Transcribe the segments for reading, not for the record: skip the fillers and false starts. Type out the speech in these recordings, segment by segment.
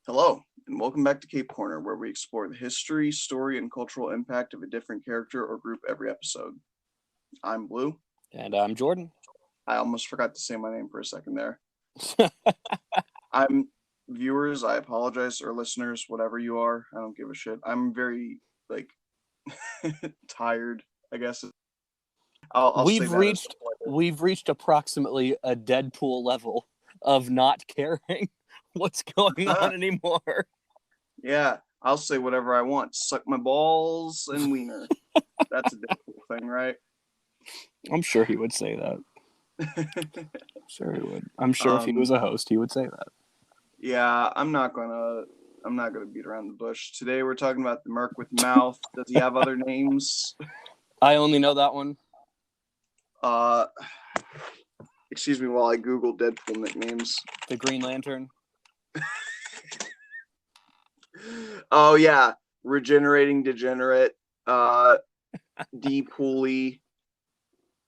Hello, and welcome back to Cape Corner, where we explore the history, story, and cultural impact of a different character or group every episode. I'm Blue. And I'm Jordan. I almost forgot to say my name for a second there. I'm viewers, I apologize, or listeners, whatever you are. I don't give a shit. I'm very, tired, I guess. I'll say that. We've reached approximately a Deadpool level of not caring what's going on anymore. Yeah, I'll say whatever I want. Suck my balls and wiener. That's a Deadpool thing, right? I'm sure he would say that. Sure he would. I'm sure if he was a host, he would say that. Yeah, I'm not gonna beat around the bush. Today we're talking about the Merc with Mouth. Does he have other names? I only know that one. Excuse me while I Google Deadpool nicknames. The Green Lantern. Oh yeah, Regenerating Degenerate, D-Pooley,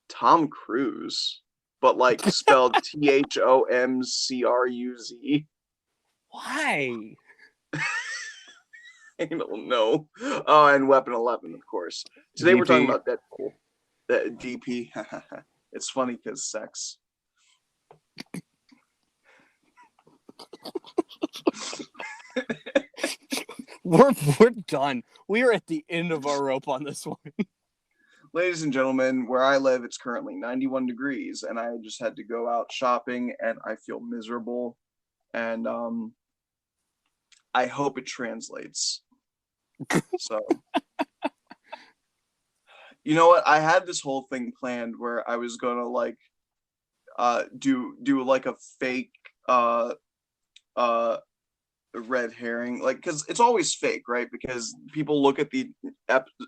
Tom Cruise, but like spelled Thomcruz. Why? I don't know. Oh, and Weapon 11, of course. Today DP. We're talking about Deadpool. DP. It's funny because sex. We're done. We are at the end of our rope on this one. Ladies and gentlemen, where I live, it's currently 91 degrees, and I just had to go out shopping, and I feel miserable. And I hope it translates. So, you know what? I had this whole thing planned where I was gonna do like a fake red herring, like, because it's always fake, right? Because people look at the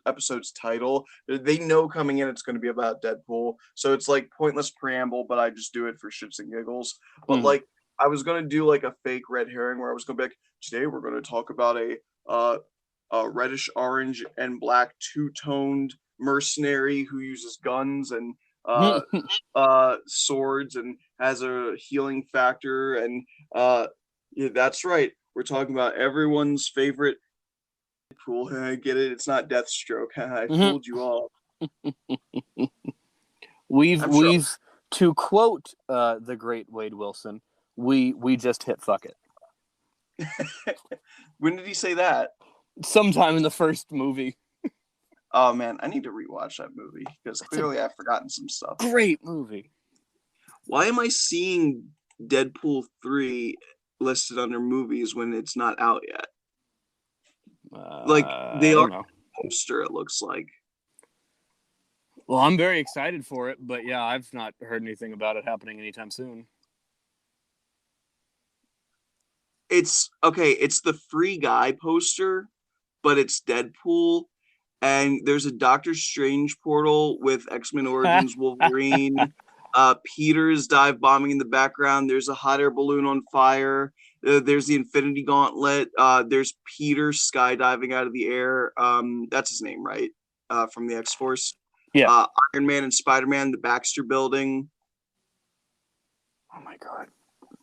episode's title, they know coming in it's going to be about Deadpool, so it's like pointless preamble, but I just do it for shits and giggles. But like, I was going to do like a fake red herring where I was going to be like, today we're going to talk about a reddish orange and black two-toned mercenary who uses guns and swords and has a healing factor, and yeah, that's right. We're talking about everyone's favorite Deadpool. I get it. It's not Deathstroke. I fooled you all. We've to quote the great Wade Wilson, we just hit fuck it. When did he say that? Sometime in the first movie. Oh man, I need to rewatch that movie because clearly I've forgotten some stuff. Great movie. Why am I seeing Deadpool 3 listed under movies when it's not out yet? Like, they are a poster, it looks like. Well, I'm very excited for it, but yeah, I've not heard anything about it happening anytime soon. It's the Free Guy poster, but it's Deadpool, and there's a Doctor Strange portal with X-Men Origins Wolverine. Peter's dive bombing in the background. There's a hot air balloon on fire. There's the Infinity Gauntlet. There's Peter skydiving out of the air. That's his name, right? From the X-Force. Yeah. Iron Man and Spider-Man, the Baxter Building. Oh my god.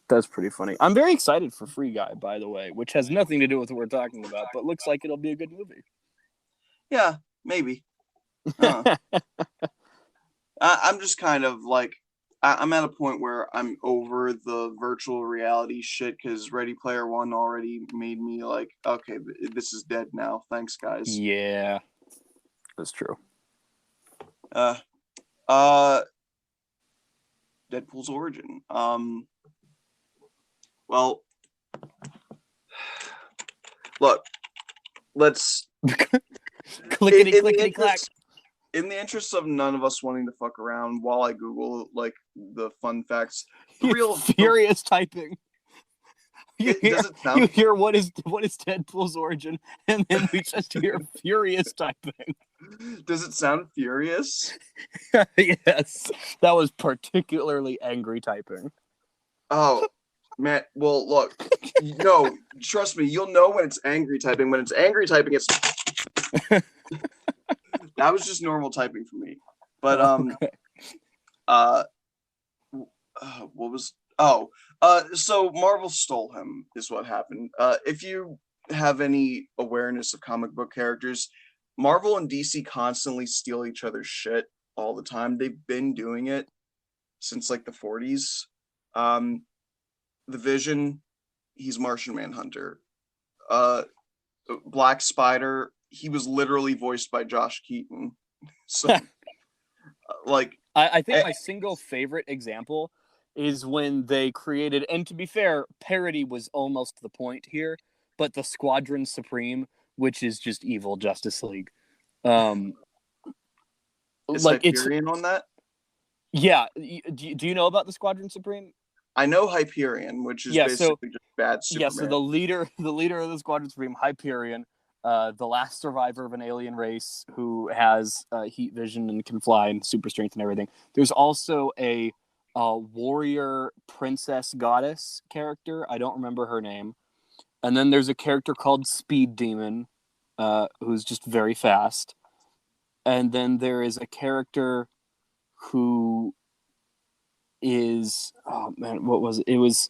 That's pretty funny. I'm very excited for Free Guy, by the way, which has nothing to do with what we're talking about, but looks like it'll be a good movie. Yeah, maybe. I'm just kind of like, I'm at a point where I'm over the virtual reality shit because Ready Player One already made me like, okay, this is dead now. Thanks, guys. Yeah, that's true. Deadpool's origin. Well, look, let's clickety clack. In the interest of none of us wanting to fuck around while I Google like the fun facts, furious typing. You hear what is Deadpool's origin, and then we just hear furious typing. Does it sound furious? Yes, that was particularly angry typing. Oh, man. Well, look, no, trust me, you'll know when it's angry typing. When it's angry typing, it's that was just normal typing for me. But okay. what was Oh, so Marvel stole him is what happened. If you have any awareness of comic book characters, Marvel and DC constantly steal each other's shit all the time. They've been doing it since like the 40s. Um, the Vision, he's Martian Manhunter. Uh, Black Spider, he was literally voiced by Josh Keaton. So, like, I think my single favorite example is when they created, and to be fair, parody was almost the point here, but the Squadron Supreme, which is just evil Justice League. is Like it's Hyperion on that? yeah. Do you know about the Squadron Supreme? I know Hyperion, which is Yeah. So basically just bad yeah. So Superman. the leader of the Squadron Supreme, Hyperion, the last survivor of an alien race who has heat vision and can fly and super strength and everything. There's also a warrior princess goddess character. I don't remember her name. And then there's a character called Speed Demon, who's just very fast. And then there is a character who is, oh man, what was it? It was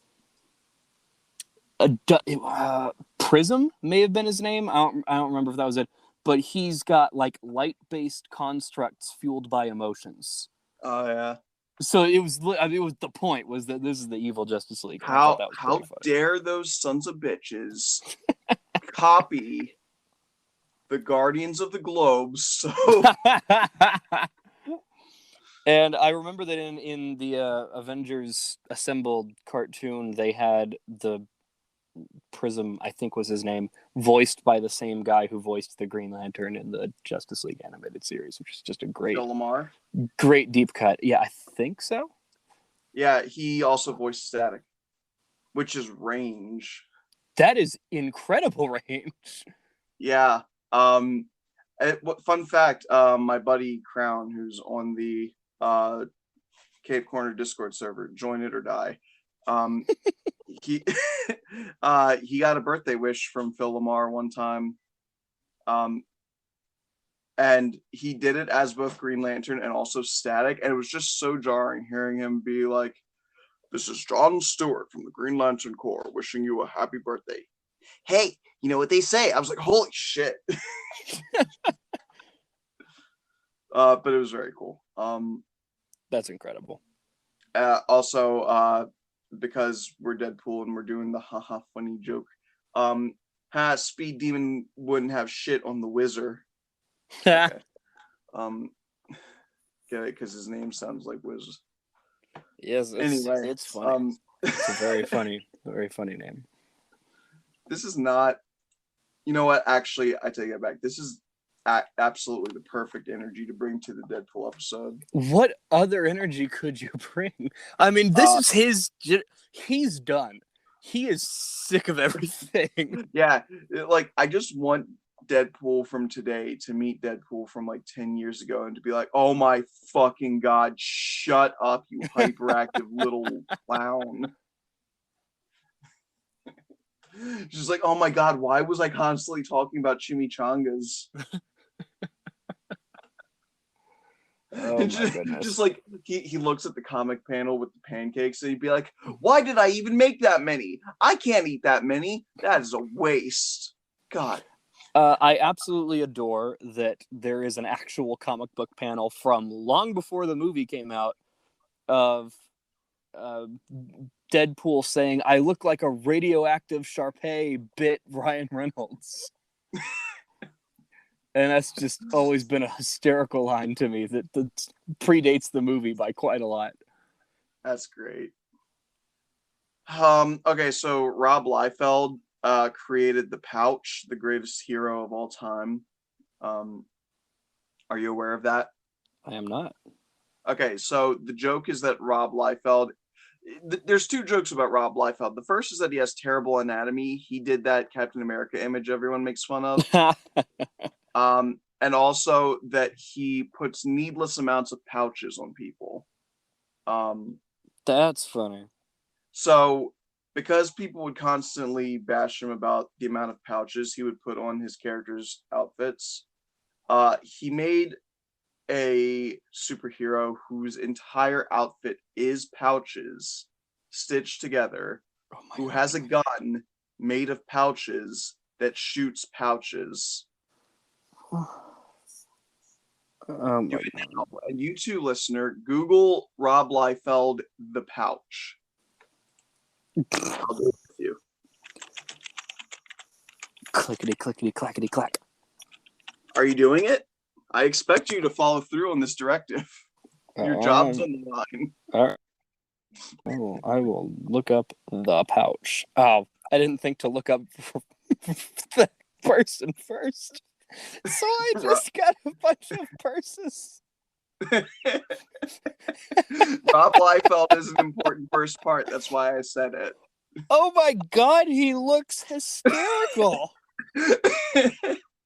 Prism may have been his name. I don't remember if that was it. But he's got like light-based constructs fueled by emotions. Oh yeah. So it was the point was that this is the evil Justice League. And I thought How that was how pretty funny. dare those sons of bitches copy the Guardians of the Globe? So and I remember that in the Avengers Assembled cartoon, they had the Prism, I think was his name, voiced by the same guy who voiced the Green Lantern in the Justice League animated series, which is just a Phil Lamar. great deep cut. Yeah, I think so. Yeah, he also voiced Static, which is range. That is incredible range. Yeah. Fun fact, my buddy Crown, who's on the Cape Corner Discord server, join it or die. He he got a birthday wish from Phil Lamar one time. And he did it as both Green Lantern and also Static, and it was just so jarring hearing him be like, "This is John Stewart from the Green Lantern Corps wishing you a happy birthday." Hey, you know what they say? I was like, "Holy shit!" But it was very cool. That's incredible. Also, because we're Deadpool and we're doing the haha funny joke, Speed Demon wouldn't have shit on the Wizard. Okay. Get it? Because his name sounds like Wiz. Yes. Anyway, it's funny. It's a very funny name. This is not. You know what? Actually, I take it back. This is absolutely the perfect energy to bring to the Deadpool episode. What other energy could you bring? I mean, this is his. He's done. He is sick of everything. Yeah, like I just want Deadpool from today to meet Deadpool from like 10 years ago and to be like, "Oh my fucking god, shut up, you hyperactive little clown." Just like, "Oh my god, why was I constantly talking about chimichangas?" Oh my goodness. Just like he looks at the comic panel with the pancakes and he'd be like, "Why did I even make that many? I can't eat that many. That is a waste." God. I absolutely adore that there is an actual comic book panel from long before the movie came out of Deadpool saying, "I look like a radioactive Shar-Pei bit Ryan Reynolds." And that's just always been a hysterical line to me that predates the movie by quite a lot. That's great. Okay, so Rob Liefeld created the pouch, the greatest hero of all time. Are you aware of that? I am not. Okay, so the joke is that Rob Liefeld, there's two jokes about Rob Liefeld. The first is that he has terrible anatomy. He did that Captain America image everyone makes fun of. And also that he puts needless amounts of pouches on people. That's funny. So because people would constantly bash him about the amount of pouches he would put on his characters' outfits, he made a superhero whose entire outfit is pouches stitched together, Oh my who God. has a gun made of pouches that shoots pouches. Oh Do my it God. now. And you too, listener, Google Rob Liefeld the pouch. I'll do it with you. Clickety, clickety, clackety, clack. Are you doing it? I expect you to follow through on this directive. Your job's on the line. All right. I will look up the pouch. Oh, I didn't think to look up the person first. So I just got a bunch of purses. Rob Liefeld is an important first part. That's why I said it. Oh my God, he looks hysterical.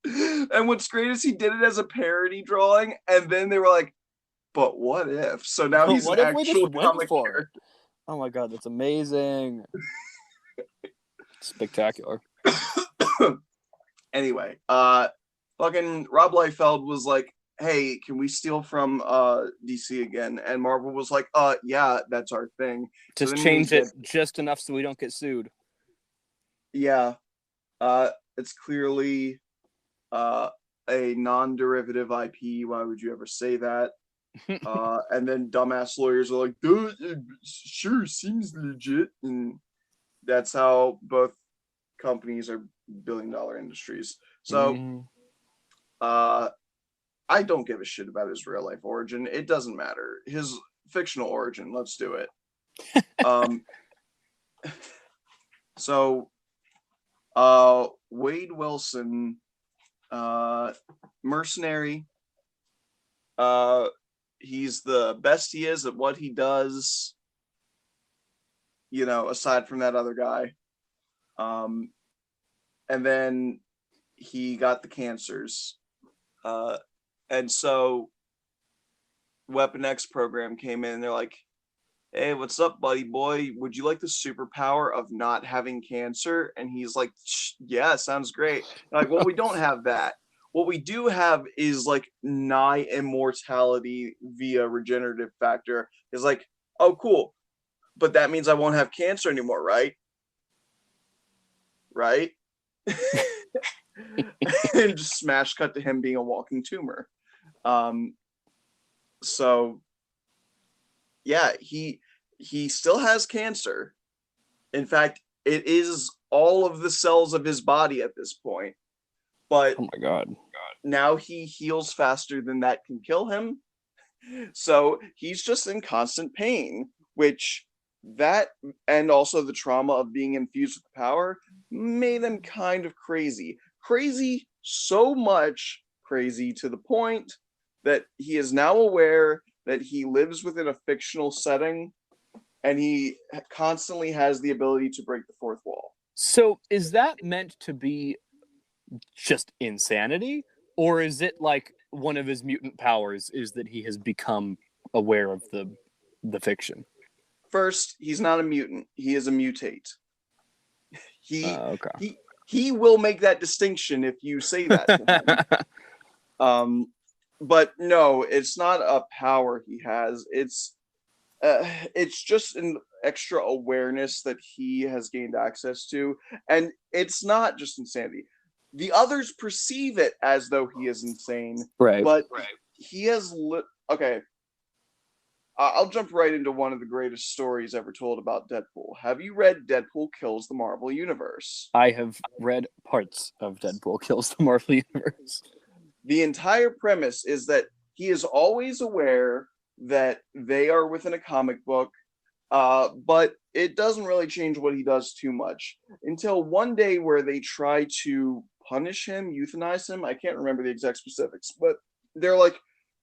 And what's great is he did it as a parody drawing, and then they were like, "But what if?" So now But he's what an if we actual just went comic for character. it? Oh my God, that's amazing. Spectacular. Anyway, fucking Rob Liefeld was like, "Hey, can we steal from DC again?" And Marvel was like, yeah, that's our thing." Just so then change it just enough so we don't get sued. Yeah, it's clearly a non-derivative IP. Why would you ever say that? And then dumbass lawyers are like, "Duh, it sure seems legit," and that's how both companies are billion-dollar industries. So, I don't give a shit about his real life origin. It doesn't matter. His fictional origin, let's do it. So, Wade Wilson, mercenary. He's the best he is at what he does. You know, aside from that other guy. And then he got the cancers. And so Weapon X program came in and they're like, "Hey, what's up, buddy boy? Would you like the superpower of not having cancer?" And he's like, "Yeah, sounds great." They're like, "Well, we don't have that. What we do have is like nigh immortality via regenerative factor." Is like, "Oh, cool. But that means I won't have cancer anymore, right?" Right? And just smash cut to him being a walking tumor. So yeah, he still has cancer. In fact, it is all of the cells of his body at this point. But Oh my God. now he heals faster than that can kill him. So he's just in constant pain, which that and also the trauma of being infused with power made him kind of crazy. Crazy so much crazy to the point that he is now aware that he lives within a fictional setting and he constantly has the ability to break the fourth wall. So is that meant to be just insanity? Or is it like one of his mutant powers is that he has become aware of the fiction? First, he's not a mutant. He is a mutate. Okay. He will make that distinction if you say that to him. But no, it's not a power he has. It's just an extra awareness that he has gained access to, and it's not just insanity. The others perceive it as though he is insane, Right. but he has okay. I'll jump right into one of the greatest stories ever told about Deadpool. Have you read Deadpool Kills the Marvel Universe? I have read parts of Deadpool Kills the Marvel Universe. The entire premise is that he is always aware that they are within a comic book, but it doesn't really change what he does too much until one day where they try to punish him, euthanize him. I can't remember the exact specifics, but they're like,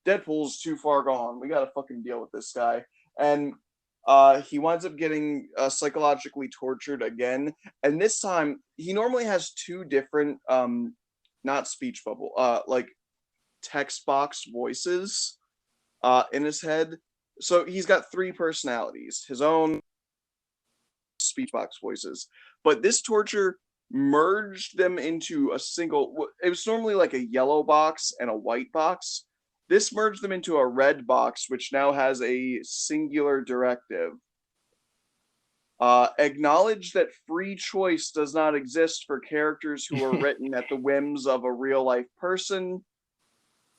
"Deadpool's too far gone. We gotta fucking deal with this guy." And he winds up getting psychologically tortured again. And this time, he normally has two different, not speech bubble, like text box voices in his head. So he's got three personalities, his own speech box voices. But this torture merged them into a single, it was normally like a yellow box and a white box. This merged them into a red box, which now has a singular directive. Acknowledge that free choice does not exist for characters who are written at the whims of a real life person.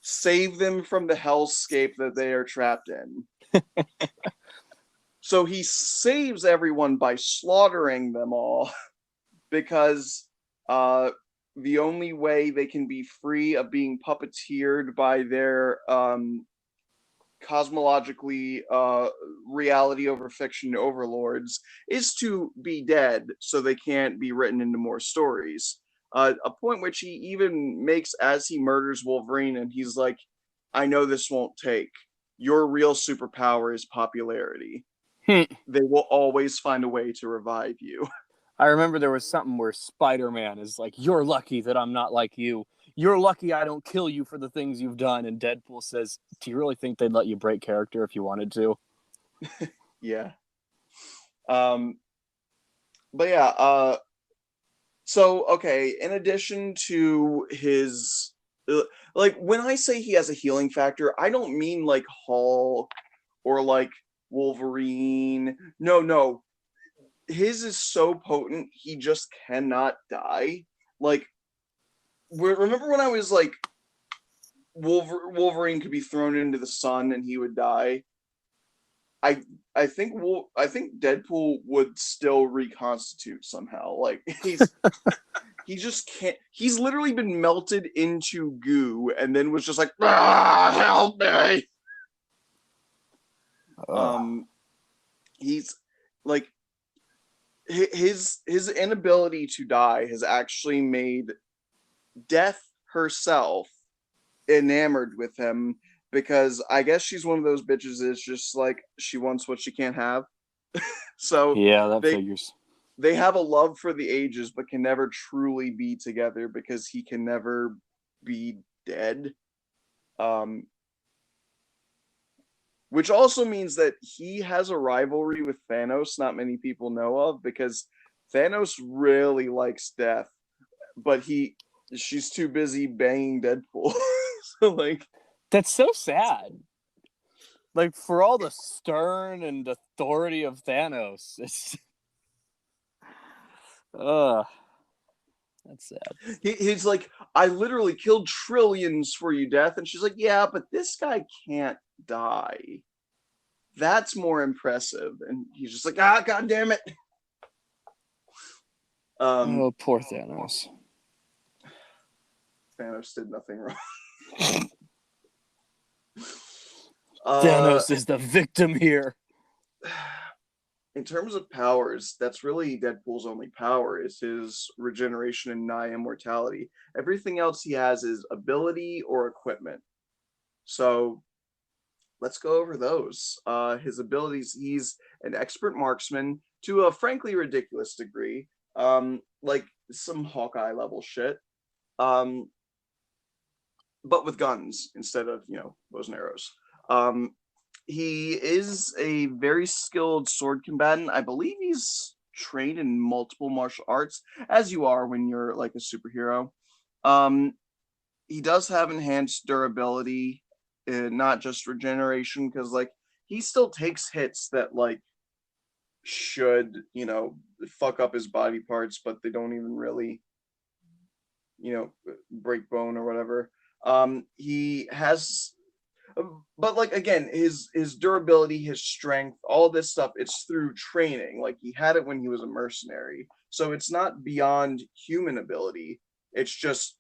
Save them from the hellscape that they are trapped in. So he saves everyone by slaughtering them all because the only way they can be free of being puppeteered by their cosmologically reality over fiction overlords is to be dead so they can't be written into more stories. A point which he even makes as he murders Wolverine, and he's like, I know this won't take. Your real superpower is popularity. They will always find a way to revive you. I remember there was something where Spider-Man is like, you're lucky that I'm not like you. You're lucky I don't kill you for the things you've done. And Deadpool says, do you really think they'd let you break character if you wanted to? Yeah. But yeah, so okay, in addition to his like when I say he has a healing factor, I don't mean like Hulk or like Wolverine. No. His is so potent, he just cannot die. Like remember when I was like Wolverine could be thrown into the sun and he would die? I I think Deadpool would still reconstitute somehow. Like he just can't. He's literally been melted into goo and then was just like, help me. He's like his inability to die has actually made Death herself enamored with him, because I guess she's one of those bitches that's just like she wants what she can't have. So Yeah, that they figures. they have a love for the ages but can never truly be together because he can never be dead. Um which also means that he has a rivalry with Thanos not many people know of, because Thanos really likes Death, but she's too busy banging Deadpool. So like That's so sad. Like, for all the stern and authority of Thanos, it's uh that's sad. he's like, I literally killed trillions for you, Death. And she's like, yeah, but this guy can't die. That's more impressive. And he's just like, god damn it. Oh, poor Thanos. Thanos did nothing wrong. Thanos is the victim here. In terms of powers, that's really Deadpool's only power, is his regeneration and nigh immortality. Everything else he has is ability or equipment. So let's go over those. His abilities: he's an expert marksman to a frankly ridiculous degree, like some Hawkeye level shit, um, but with guns instead of bows and arrows. Um, he is a very skilled sword combatant. I believe he's trained in multiple martial arts, as you are when you're like a superhero. Um, he does have enhanced durability, not just regeneration, because like he still takes hits that like should fuck up his body parts, but they don't even really break bone or whatever. He has, but like again, his durability, his strength, all this stuff, it's through training. Like he had it when he was a mercenary, so it's not beyond human ability. It's just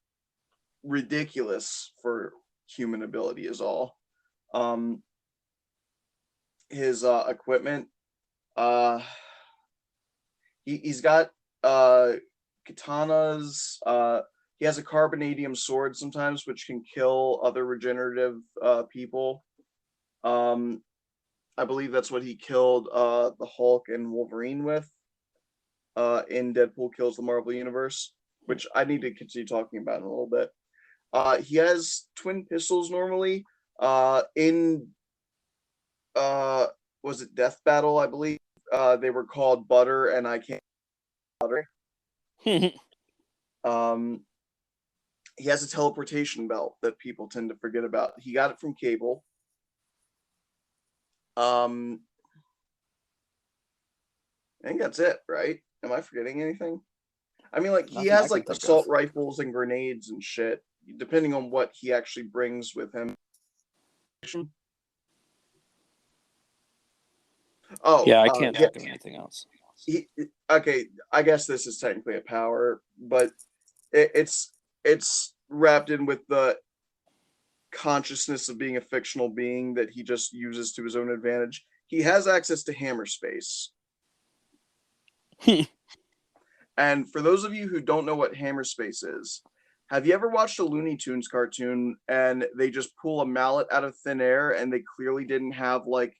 ridiculous for human ability is all. Um his equipment, uh he's got katanas. He has a carbonadium sword sometimes, which can kill other regenerative people. um I believe that's what he killed the Hulk and Wolverine with in Deadpool Kills the Marvel Universe, which I need to continue talking about in a little bit. He has twin pistols normally. In was it Death Battle? I believe they were called Butter, and I can't Butter. um, he has a teleportation belt that people tend to forget about. He got it from Cable. Um, I think that's it, right? Am I forgetting anything? I mean, like he Nothing I has can like think of. assault rifles and grenades and shit, depending on what he actually brings with him. Oh, Yeah, I can't yeah. think of anything else. He, okay, I guess this is technically a power, but it's wrapped in with the consciousness of being a fictional being that he just uses to his own advantage. He has access to hammer space. And for those of you who don't know what hammer space is, have you ever watched a Looney Tunes cartoon and they just pull a mallet out of thin air and they clearly didn't have like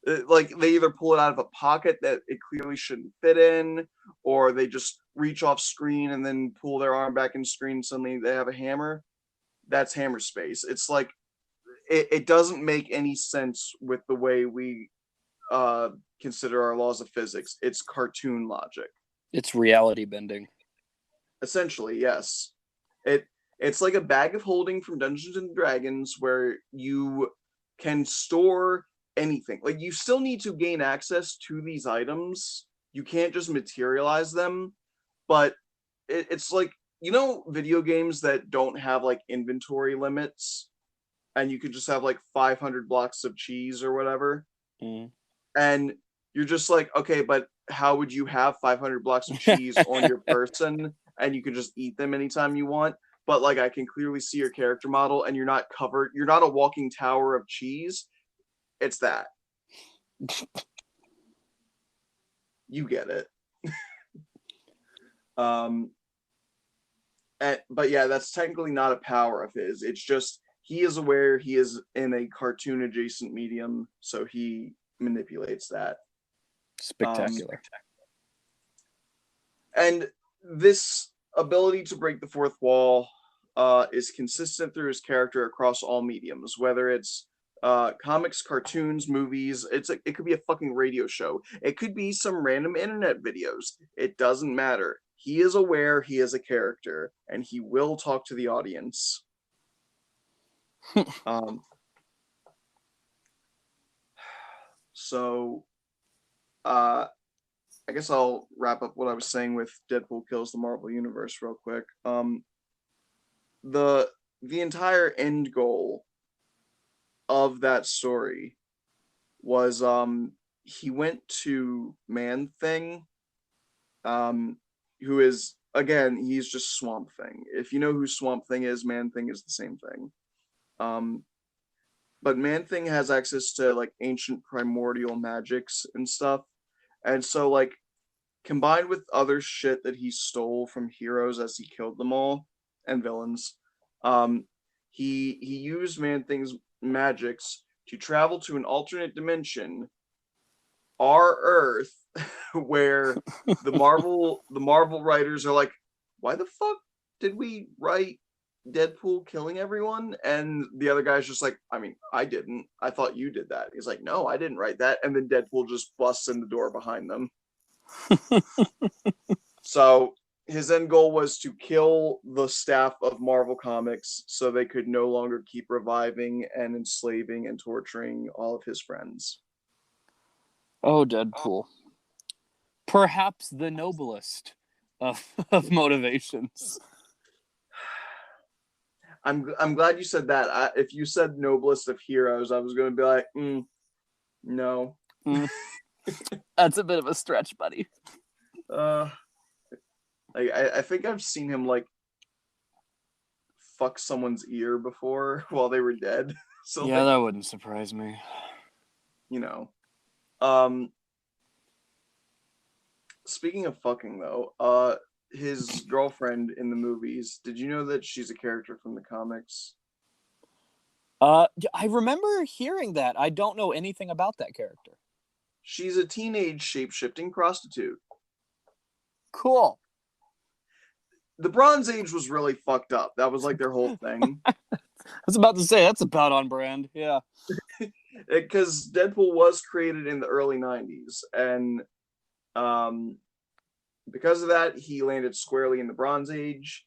they either pull it out of a pocket that it clearly shouldn't fit in, or they just reach off screen and then pull their arm back in screen and suddenly they have a hammer? That's hammer space. It's like it doesn't make any sense with the way we uh consider our laws of physics. It's cartoon logic. It's reality bending. Essentially, yes. It's like a bag of holding from Dungeons and Dragons where you can store anything. Like you still need to gain access to these items. You can't just materialize them, but it's like video games that don't have like inventory limits and you could just have like 500 blocks of cheese or whatever. Mm. And you're just like, okay, but how would you have 500 blocks of cheese on your person and you can just eat them anytime you want? But like, I can clearly see your character model and you're not covered, you're not a walking tower of cheese. It's that. You get it. um but yeah, that's technically not a power of his. It's just he is aware he is in a cartoon adjacent medium, so he manipulates that. Spectacular. And this ability to break the fourth wall is consistent through his character across all mediums, whether it's comics, cartoons, movies. It could be a fucking radio show. It could be some random internet videos. It doesn't matter. He is aware he is a character, and he will talk to the audience. um, so, I guess I'll wrap up what I was saying with Deadpool kills the Marvel Universe real quick. The the entire end goal of that story was he went to Man Thing, who is again he's just Swamp Thing. If you know who Swamp Thing is, Man Thing is the same thing. Um, but Man Thing has access to like ancient primordial magics and stuff, and so like combined with other shit that he stole from heroes as he killed them all and villains, um, he used Man Thing's magics to travel to an alternate dimension, our Earth, where the Marvel writers are like, why the fuck did we write Deadpool killing everyone? And the other guy's just like, I mean, I didn't. I thought you did that. He's like, no, I didn't write that. And then Deadpool just busts in the door behind them. So his end goal was to kill the staff of Marvel Comics so they could no longer keep reviving and enslaving and torturing all of his friends. Oh, Deadpool. Perhaps the noblest of motivations. I'm glad you said that. If you said noblest of heroes, I was going to be like, no. That's a bit of a stretch, buddy. I think I've seen him like fuck someone's ear before while they were dead. So yeah, like, that wouldn't surprise me. you know. Um Speaking of fucking though, his girlfriend in the movies, did you know that she's a character from the comics? I remember hearing that. I don't know anything about that character. She's a teenage shape-shifting prostitute. Cool. The Bronze Age was really fucked up. That was like their whole thing. I was about to say that's about on brand. Yeah. Because Deadpool was created in the early 90s, and because of that, he landed squarely in the Bronze Age,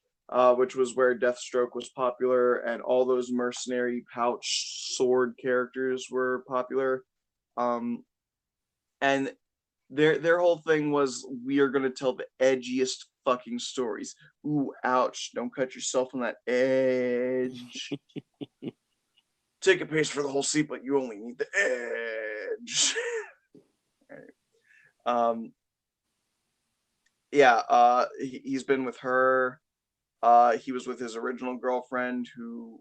which was where Deathstroke was popular, and all those mercenary pouch sword characters were popular. And their whole thing was we are gonna tell the edgiest fucking stories. Ooh, ouch! Don't cut yourself on that edge. Ticket pays for the whole seat, but you only need the edge. Right. Yeah. He's been with her. He was with his original girlfriend who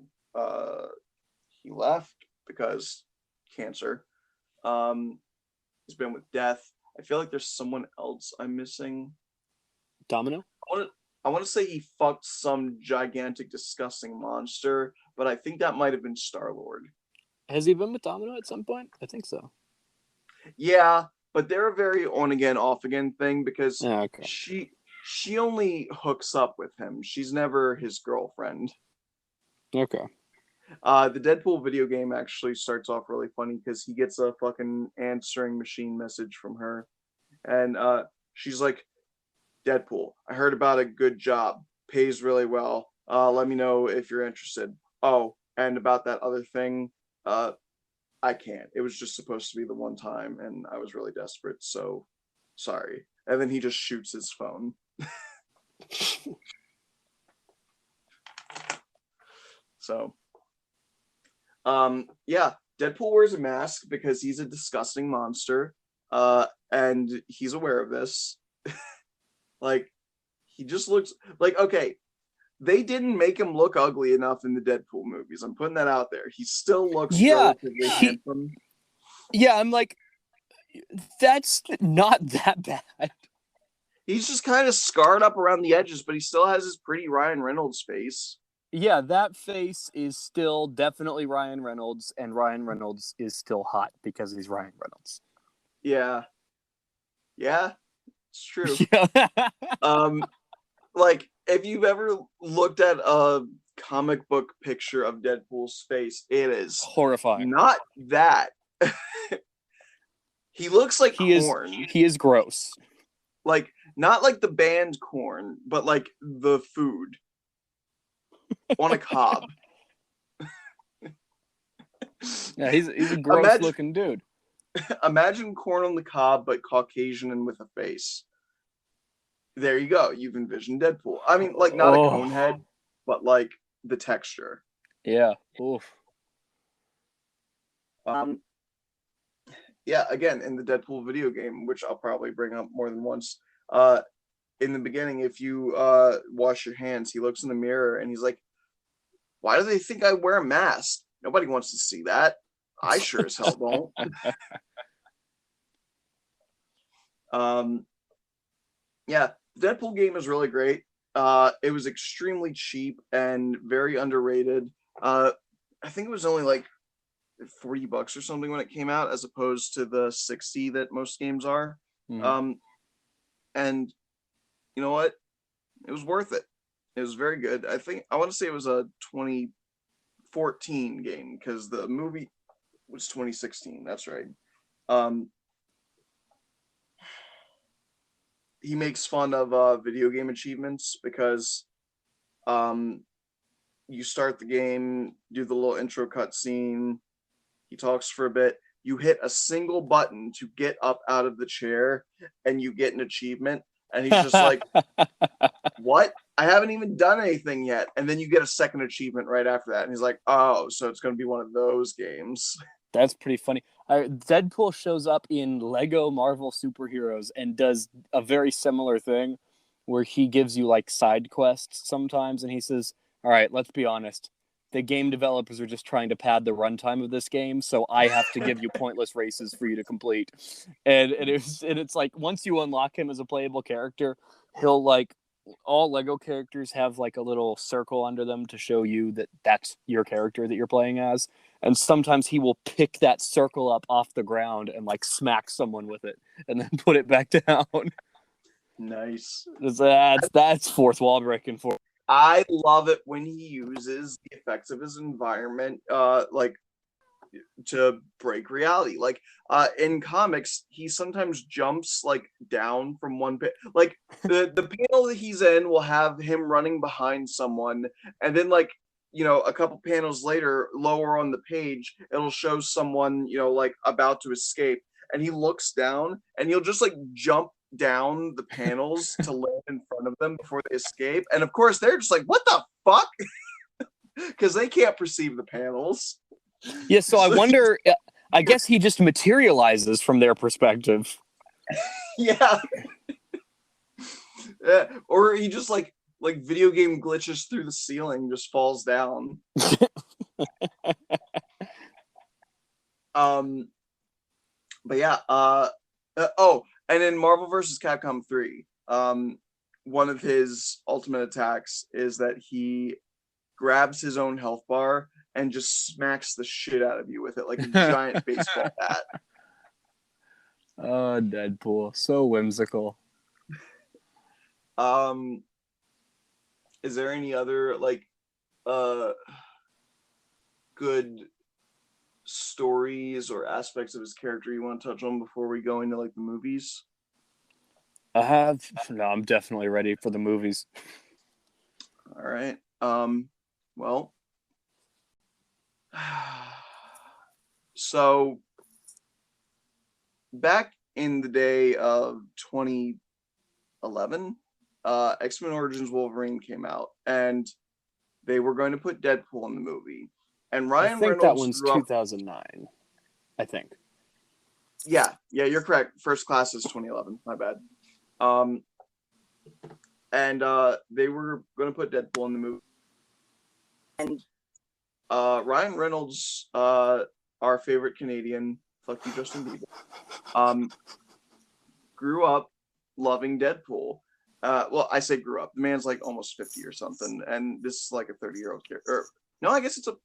he left because cancer. Um, he's been with Death. I feel like there's someone else I'm missing. Domino? I want to say he fucked some gigantic, disgusting monster, but I think that might have been Star-Lord. Has he been with Domino at some point? I think so. Yeah, but they're a very on again, off again thing because Okay. she only hooks up with him. She's never his girlfriend. Okay. The Deadpool video game actually starts off really funny because he gets a fucking answering machine message from her, and she's like, "Deadpool, I heard about a good job, pays really well. Let me know if you're interested. Oh, and about that other thing, I can't. It was just supposed to be the one time, and I was really desperate, so sorry." And then he just shoots his phone. So, yeah, Deadpool wears a mask because he's a disgusting monster, and he's aware of this. Like, he just looks like, okay, they didn't make him look ugly enough in the Deadpool movies. I'm putting that out there. He still looks relatively handsome. Yeah, I'm like, that's not that bad. He's just kind of scarred up around the edges, but he still has his pretty Ryan Reynolds face. Yeah, that face is still definitely Ryan Reynolds, and Ryan Reynolds is still hot because he's Ryan Reynolds. Yeah. Yeah, it's true. Yeah. Like, if you've ever looked at a comic book picture of Deadpool's face, it is horrifying. Not that. He looks like Korn. He is gross. Like, not like the band Korn, but like the food on a cob. Yeah, he's a gross looking dude. Imagine Korn on the cob, but Caucasian and with a face. There you go. You've envisioned Deadpool. I mean, like, not a cone head, but like the texture. Yeah. Oof. Yeah, again, in the Deadpool video game, which I'll probably bring up more than once, in the beginning, if you wash your hands, he looks in the mirror and he's like, "Why do they think I wear a mask? Nobody wants to see that. I sure as hell don't." Yeah, the Deadpool game is really great. It was extremely cheap and very underrated. I think it was only like $40 or something when it came out, as opposed to the 60 that most games are. Mm-hmm. And you know what? It was worth it. It was very good. I want to say it was a 2014 game because the movie was 2016. That's right. He makes fun of video game achievements because you start the game, do the little intro cutscene, he talks for a bit, you hit a single button to get up out of the chair, and you get an achievement. And he's just like, "What? I haven't even done anything yet." And then you get a second achievement right after that. And he's like, "Oh, so it's going to be one of those games." That's pretty funny. Deadpool shows up in Lego Marvel Superheroes and does a very similar thing where he gives you like side quests sometimes. And he says, "All right, let's be honest. The game developers are just trying to pad the runtime of this game, so I have to give you pointless races for you to complete." And it's like, once you unlock him as a playable character, he'll like, all Lego characters have like a little circle under them to show you that that's your character that you're playing as. And sometimes he will pick that circle up off the ground and like smack someone with it and then put it back down. Nice. That's fourth wall breaking for. I love it when he uses the effects of his environment, like, to break reality. Like, in comics, he sometimes jumps like down from one pit. Like the panel that he's in will have him running behind someone, and then like, a couple panels later, lower on the page, it'll show someone, like about to escape, and he looks down, and he'll just like jump down the panels to land in front of them before they escape. And of course, they're just like, "What the fuck?" Because they can't perceive the panels. Yeah, so I wonder. I guess he just materializes from their perspective. Yeah. Or he just like video game glitches through the ceiling, just falls down. But yeah, oh, and in Marvel vs. Capcom 3, one of his ultimate attacks is that he grabs his own health bar and just smacks the shit out of you with it like a giant baseball bat. Oh, Deadpool. So whimsical. Is there any other like good stories or aspects of his character you want to touch on before we go into like the movies? No, I'm definitely ready for the movies. All right. Well, so back in the day of 2011, X-Men Origins Wolverine came out, and they were going to put Deadpool in the movie. And Ryan I think Reynolds that one's grew up. 2009. I think. Yeah, you're correct. First Class is 2011. My bad. And they were going to put Deadpool in the movie. And Ryan Reynolds, our favorite Canadian, fuck you, Justin Bieber, grew up loving Deadpool. Well, I say grew up. The man's like almost 50 or something, and this is like a 30-year-old character. No, I guess it's a.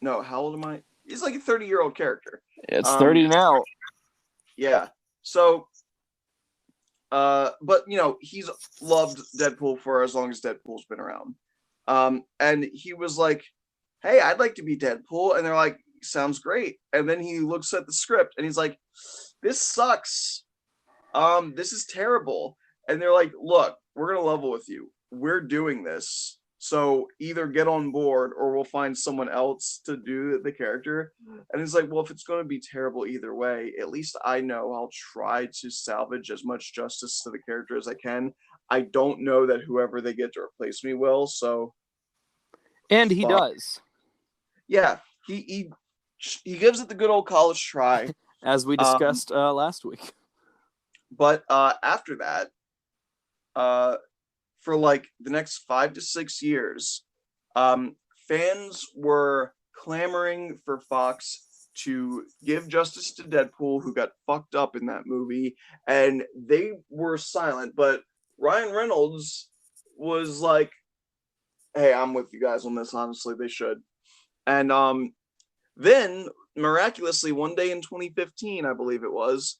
No, how old am I? He's like a 30-year-old character. It's 30 now. Yeah. So, but you know, he's loved Deadpool for as long as Deadpool's been around. And he was like, "Hey, I'd like to be Deadpool," and they're like, "Sounds great." And then he looks at the script and he's like, "This sucks. This is terrible." And they're like, "Look, we're gonna level with you. We're doing this. So either get on board or we'll find someone else to do the character." And he's like, "Well, if it's going to be terrible either way, at least I know I'll try to salvage as much justice to the character as I can. I don't know that whoever they get to replace me will, so." And he does. Yeah, he gives it the good old college try. As we discussed last week. But after that, for like the next 5 to 6 years, fans were clamoring for Fox to give justice to Deadpool, who got fucked up in that movie, and they were silent. But Ryan Reynolds was like, "Hey, I'm with you guys on this. Honestly, they should." And then miraculously, one day in 2015, I believe it was,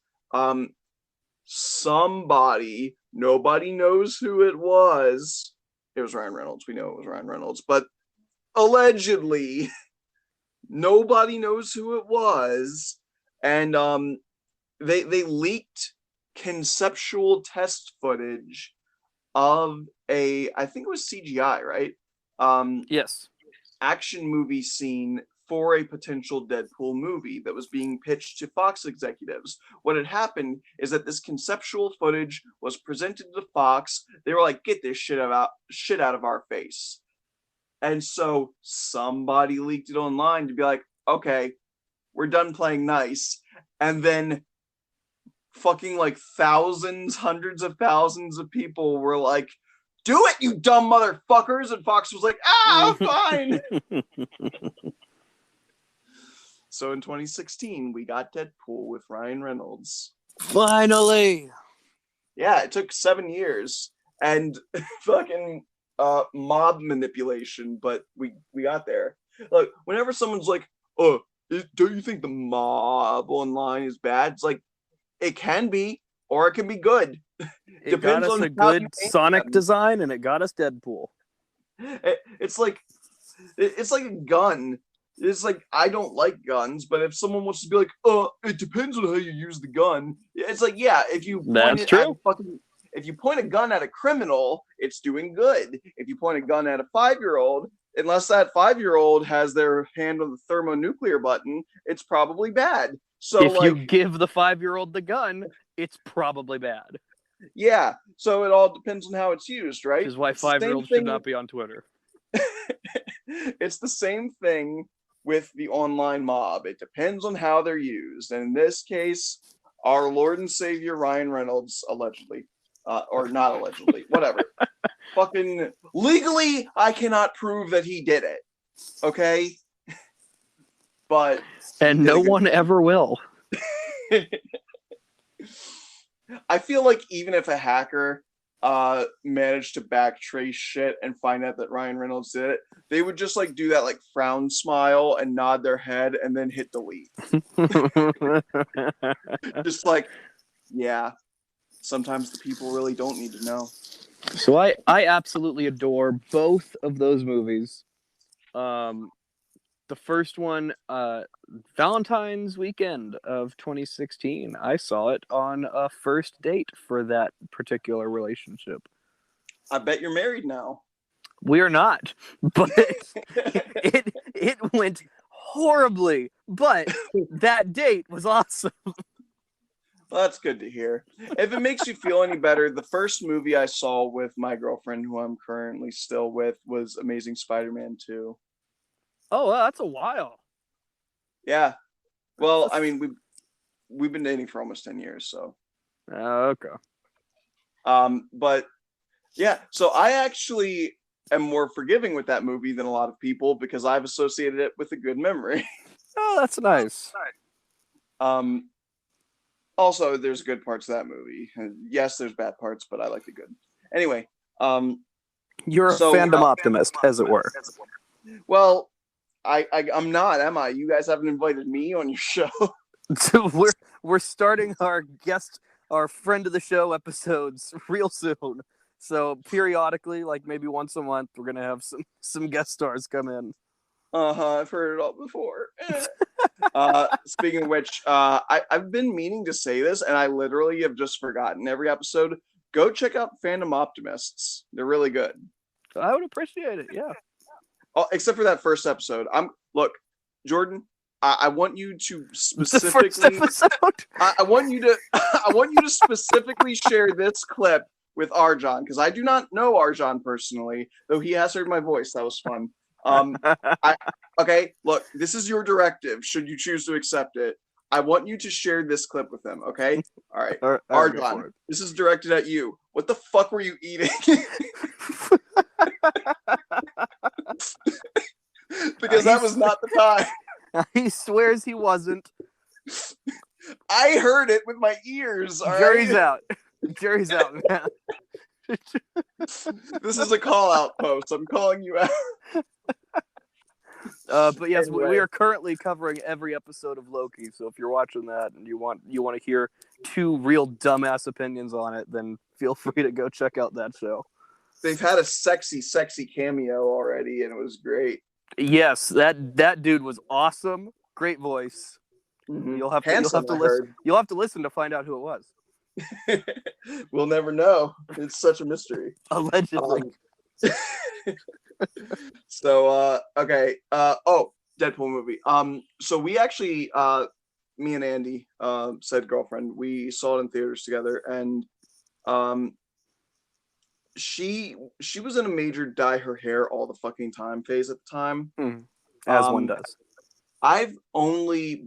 somebody, nobody knows who it was. It was Ryan Reynolds. We know it was Ryan Reynolds, but allegedly, nobody knows who it was. And they leaked conceptual test footage of I think it was CGI, right? Yes. Action movie scene for a potential Deadpool movie that was being pitched to Fox executives. What had happened is that this conceptual footage was presented to Fox. They were like, "Get this shit out of our face." And so somebody leaked it online to be like, "Okay, we're done playing nice." And then fucking like thousands, hundreds of thousands of people were like, "Do it, you dumb motherfuckers." And Fox was like, fine. So in 2016, we got Deadpool with Ryan Reynolds. Finally. Yeah, it took 7 years and fucking mob manipulation, but we got there. Like, whenever someone's like, "Oh, don't you think the mob online is bad?" It's like, it can be, or it can be good. It got us a good Sonic design, and it got us Deadpool. It's like a gun. It's like, I don't like guns, but if someone wants to be like, it depends on how you use the gun. It's like, yeah, if you point a gun at a criminal, it's doing good. If you point a gun at a 5-year-old, unless that 5-year-old has their hand on the thermonuclear button, it's probably bad. So If you like, give the 5-year-old the gun, it's probably bad. yeah. So it all depends on how it's used, Which right? is why It's the same 5-year-olds should thing. not be on Twitter. It's the same thing with the online mob. It depends on how they're used. And in this case, our Lord and Savior Ryan Reynolds, allegedly, or not allegedly, whatever. Fucking legally, I cannot prove that he did it. Okay? But he And did no a good one ever will. job. I feel like even if a hacker managed to backtrace shit and find out that Ryan Reynolds did it, they would just like do that like frown smile and nod their head and then hit delete. Just like, yeah, sometimes the people really don't need to know. So I absolutely adore both of those movies. The first one, Valentine's weekend of 2016. I saw it on a first date for that particular relationship. I bet you're married now. We are not, but it went horribly. But that date was awesome. Well, that's good to hear. If it makes you feel any better, the first movie I saw with my girlfriend, who I'm currently still with, was Amazing Spider-Man 2. Oh, well, that's a while. Yeah. Well, I mean, we've been dating for almost 10 years, so. Okay. But yeah, so I actually am more forgiving with that movie than a lot of people because I've associated it with a good memory. Oh, that's nice. Also, there's good parts of that movie. Yes, there's bad parts, but I like the good. Anyway, You're a fandom optimist, as it were. Well, I'm not, am I? You guys haven't invited me on your show. So we're starting our friend of the show episodes real soon. So periodically, like maybe once a month, we're gonna have some guest stars come in. I've heard it all before. Speaking of which, I've been meaning to say this, and I literally have just forgotten every episode. Go check out Fandom Optimists. They're really good. I would appreciate it, yeah. Oh, except for that first episode. Look, Jordan. I want you to specifically. The first episode. I want you to specifically share this clip with Arjan because I do not know Arjan personally, though he has heard my voice. That was fun. Okay, look, this is your directive. Should you choose to accept it, I want you to share this clip with him. Okay, all right, Arjan, this is directed at you. What the fuck were you eating? Because that was not the time. He swears he wasn't. I heard it with my ears. Jury's out. Jury's out, man. This is a call out post. I'm calling you out. But yes, Anyway. we are currently covering every episode of Loki. So if you're watching that and you want to hear two real dumbass opinions on it, then feel free to go check out that show. They've had a sexy cameo already, and it was great. Yes, that dude was awesome. Great voice. Mm-hmm. You'll have to listen to find out who it was. We'll never know. It's such a mystery. Allegedly. So okay. Deadpool movie. So we actually me and Andy, said girlfriend, we saw it in theaters together, and she was in a major dye her hair all the fucking time phase at the time. As one does. I've only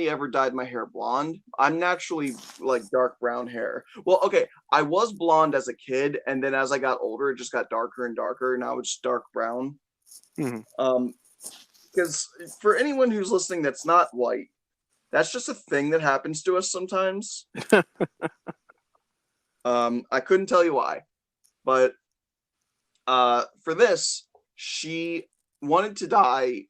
ever dyed my hair blonde. I'm naturally like dark brown hair. Well, okay, I was blonde as a kid, and then as I got older, it just got darker and darker. Now it's dark brown. Because for anyone who's listening that's not white, that's just a thing that happens to us sometimes. I couldn't tell you why, but for this, she wanted to dye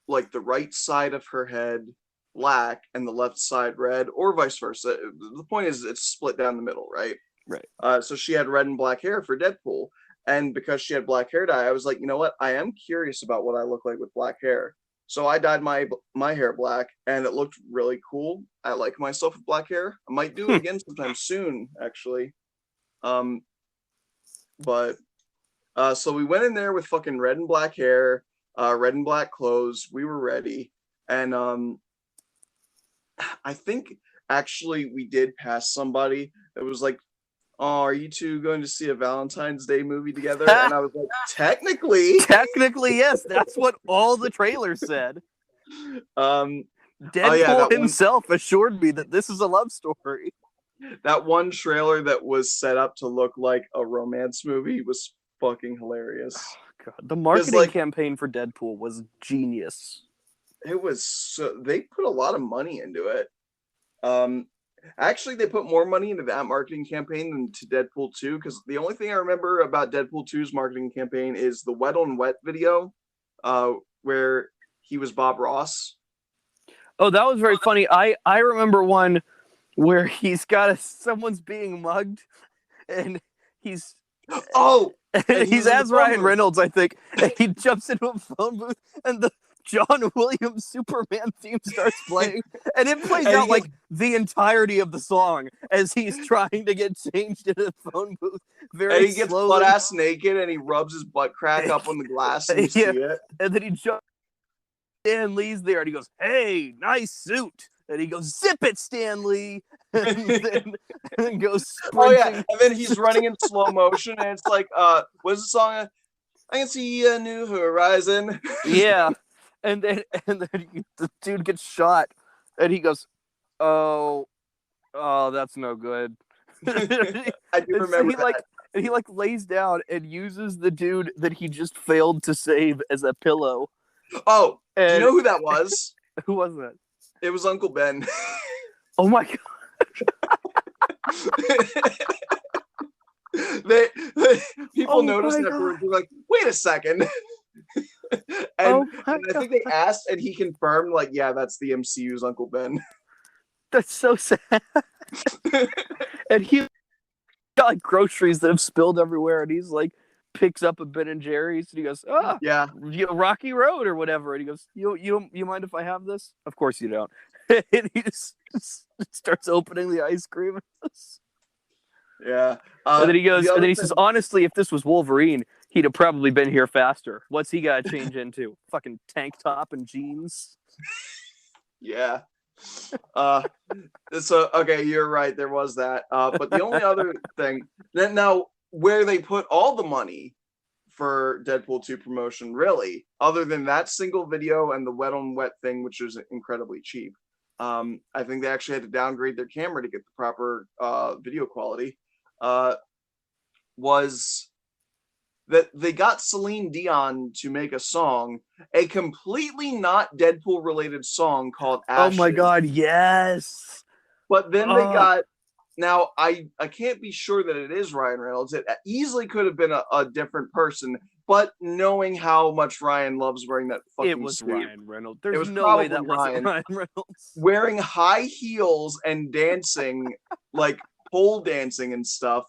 like the right side of her head black and the left side red, or vice versa. The point is it's split down the middle, right? Right. So she had red and black hair for Deadpool, and because she had black hair dye, I was like, you know what? I am curious about what I look like with black hair. So I dyed my hair black, and it looked really cool. I like myself with black hair. I might do it again sometime soon, actually. But so we went in there with fucking red and black hair, red and black clothes. We were ready, and I think actually we did pass somebody that was like, "Oh, are you two going to see a Valentine's Day movie together?" And I was like, "Technically." Technically, yes. That's what all the trailers said. Um, oh yeah, Deadpool himself assured me that this is a love story. that one trailer that was set up to look like a romance movie was fucking hilarious. Oh, God. The marketing campaign for Deadpool was genius. It was they put a lot of money into it. Actually, they put more money into that marketing campaign than to Deadpool 2, because the only thing I remember about Deadpool 2's marketing campaign is the Wet on Wet video, where he was Bob Ross. Oh, that was very funny. I remember one where he's got someone's being mugged, and he's he's as Ryan Reynolds, I think, and he jumps into a phone booth, and the John Williams Superman theme starts playing, and it plays out like the entirety of the song as he's trying to get changed in a phone booth. And he gets butt-ass naked, and he rubs his butt crack up on the glass, and you see it. And then he jumps. Stan Lee's there, and he goes, "Hey, nice suit." And he goes, "Zip it, Stan Lee." And then goes sprinting. Oh yeah, and then he's running in slow motion, and it's like, what's the song? I can see a new horizon. Yeah. And then the dude gets shot, and he goes, "Oh, that's no good." I do remember that. And he lays down and uses the dude that he just failed to save as a pillow. Oh, do you know who that was? Who was that? It was Uncle Ben. Oh my God. People noticed afterwards. They're like, "Wait a second." and I think they asked, and he confirmed, like, "Yeah, that's the MCU's Uncle Ben." That's so sad. And he got like groceries that have spilled everywhere, and he's like picks up a Ben and Jerry's, and he goes, "Oh, yeah, Rocky Road or whatever." And he goes, "You mind if I have this?" "Of course you don't." And he just starts opening the ice cream. Yeah. And then he goes, and then he says, "Honestly, if this was Wolverine, he'd have probably been here faster. What's he got to change into? Fucking tank top and jeans." Yeah. So okay, you're right. There was that. But the only other thing that now where they put all the money for Deadpool 2 promotion, really, other than that single video and the wet on wet thing, which was incredibly cheap. I think they actually had to downgrade their camera to get the proper video quality. Was that they got Celine Dion to make a song, a completely not Deadpool related song called Ashes. Oh my God, yes. But then they got, now I can't be sure that it is Ryan Reynolds. It easily could have been a different person, but knowing how much Ryan loves wearing that fucking It was suit, Ryan Reynolds. There's no way that wasn't Ryan Reynolds. Wearing high heels and dancing, like pole dancing and stuff,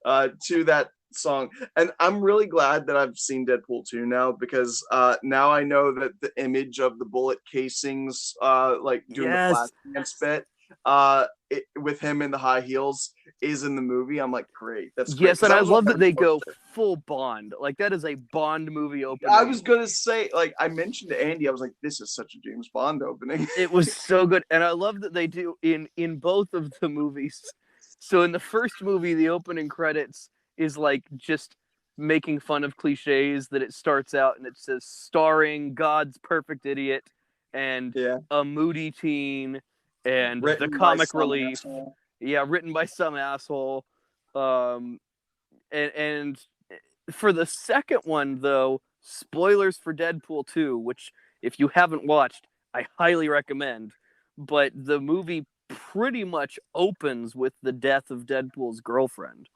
to that song. And I'm really glad that I've seen Deadpool 2 now, because now I know that the image of the bullet casings like doing the flash dance bit with him in the high heels is in the movie. I'm like, great, that's great. Yes, and I love that they go full Bond. Like, that is a Bond movie opening. I was gonna say, like, I mentioned to Andy, I was like, this is such a James Bond opening. It was so good, and I love that they do in both of the movies. So in the first movie, the opening credits is like just making fun of cliches, that it starts out and it says starring God's perfect idiot and a moody teen and the comic relief. Asshole. Yeah, written by some asshole. And for the second one, though, spoilers for Deadpool 2, which if you haven't watched, I highly recommend. But the movie pretty much opens with the death of Deadpool's girlfriend.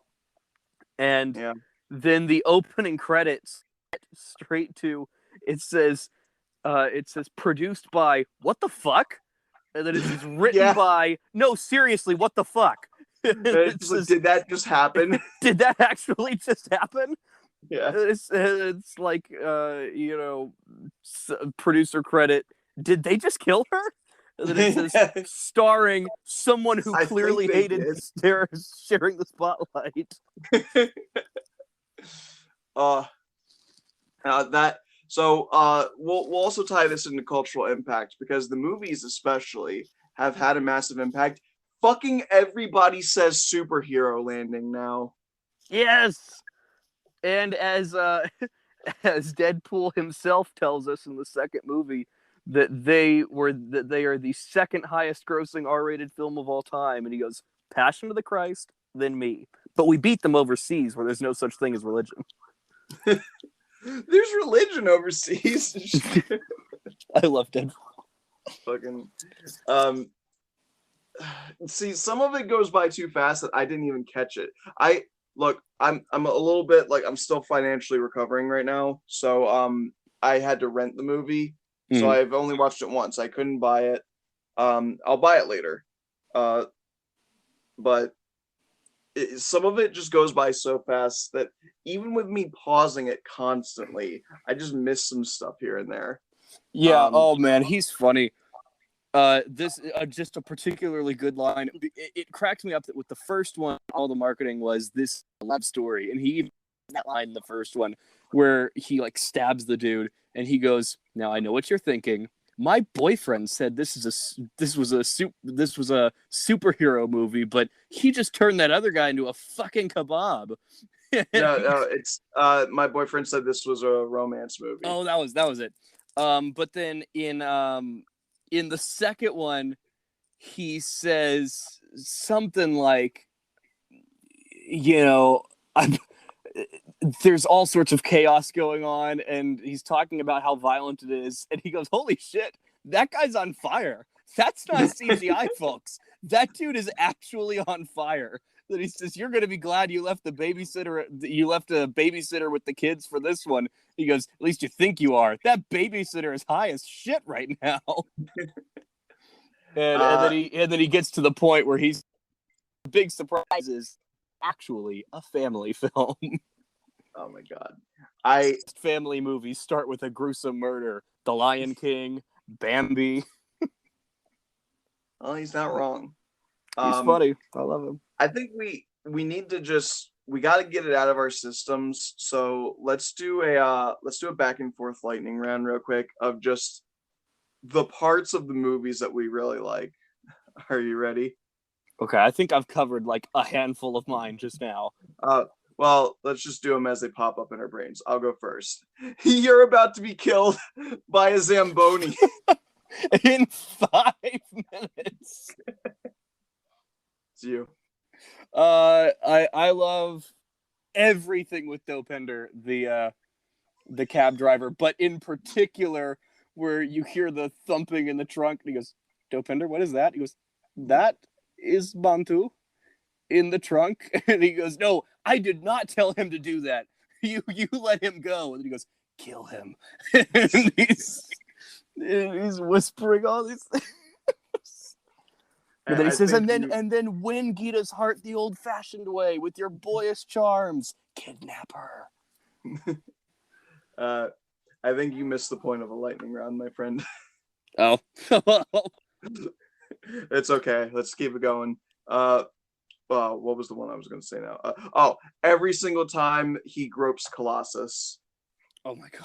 And then the opening credits straight to, it says produced by what the fuck? And then it says written by, no, seriously, what the fuck? Says, did that just happen? Did that actually just happen? Yeah. It's like, producer credit. Did they just kill her? And then it says starring someone who clearly hated sharing the spotlight. So we'll also tie this into cultural impact, because the movies especially have had a massive impact. Fucking everybody says superhero landing now. Yes. And as as Deadpool himself tells us in the second movie, that they are the second highest grossing R-rated film of all time, and he goes, Passion of the Christ, then me. But we beat them overseas where there's no such thing as religion. There's religion overseas. I love Deadpool. Fucking see, some of it goes by too fast that I didn't even catch it. I'm a little bit like, I'm still financially recovering right now, so I had to rent the movie, so I've only watched it once. I couldn't buy it. I'll buy it later, but some of it just goes by so fast that even with me pausing it constantly, I just miss some stuff here and there. Yeah. Oh man, he's funny. This just a particularly good line. It cracked me up that with the first one, all the marketing was this love story, and he that line in the first one where he like stabs the dude, and he goes, "Now I know what you're thinking. My boyfriend said this was a superhero movie, but he just turned that other guy into a fucking kebab." No, it's my boyfriend said this was a romance movie. Oh, that was it. But then in the second one, he says something like, there's all sorts of chaos going on, and he's talking about how violent it is, and he goes, holy shit, that guy's on fire. That's not CGI, folks. That dude is actually on fire. That he says, you're going to be glad you left a babysitter with the kids for this one. He goes, at least you think you are. That babysitter is high as shit right now. and then he gets to the point where he's big surprise is actually a family film. Oh my god. Family movies start with a gruesome murder. The Lion King, Bambi. Oh, he's not wrong. He's funny. I love him. I think we need to we got to get it out of our systems. So let's do a back and forth lightning round real quick of just the parts of the movies that we really like. Are you ready? Okay, I think I've covered like a handful of mine just now. Well, let's just do them as they pop up in our brains. I'll go first. You're about to be killed by a Zamboni. In 5 minutes. It's you. I love everything with Dopender, the cab driver, but in particular where you hear the thumping in the trunk, and he goes, Dopender, what is that? He goes, that is Bantu in the trunk. And he goes, no, I did not tell him to do that. You let him go. And he goes, kill him. And he's whispering all these things. And then he says, and then win Gita's heart the old-fashioned way with your boyish charms. Kidnap her. I think you missed the point of a lightning round, my friend. Oh. It's okay. Let's keep it going. What was the one I was going to say now? Every single time he gropes Colossus. Oh my god.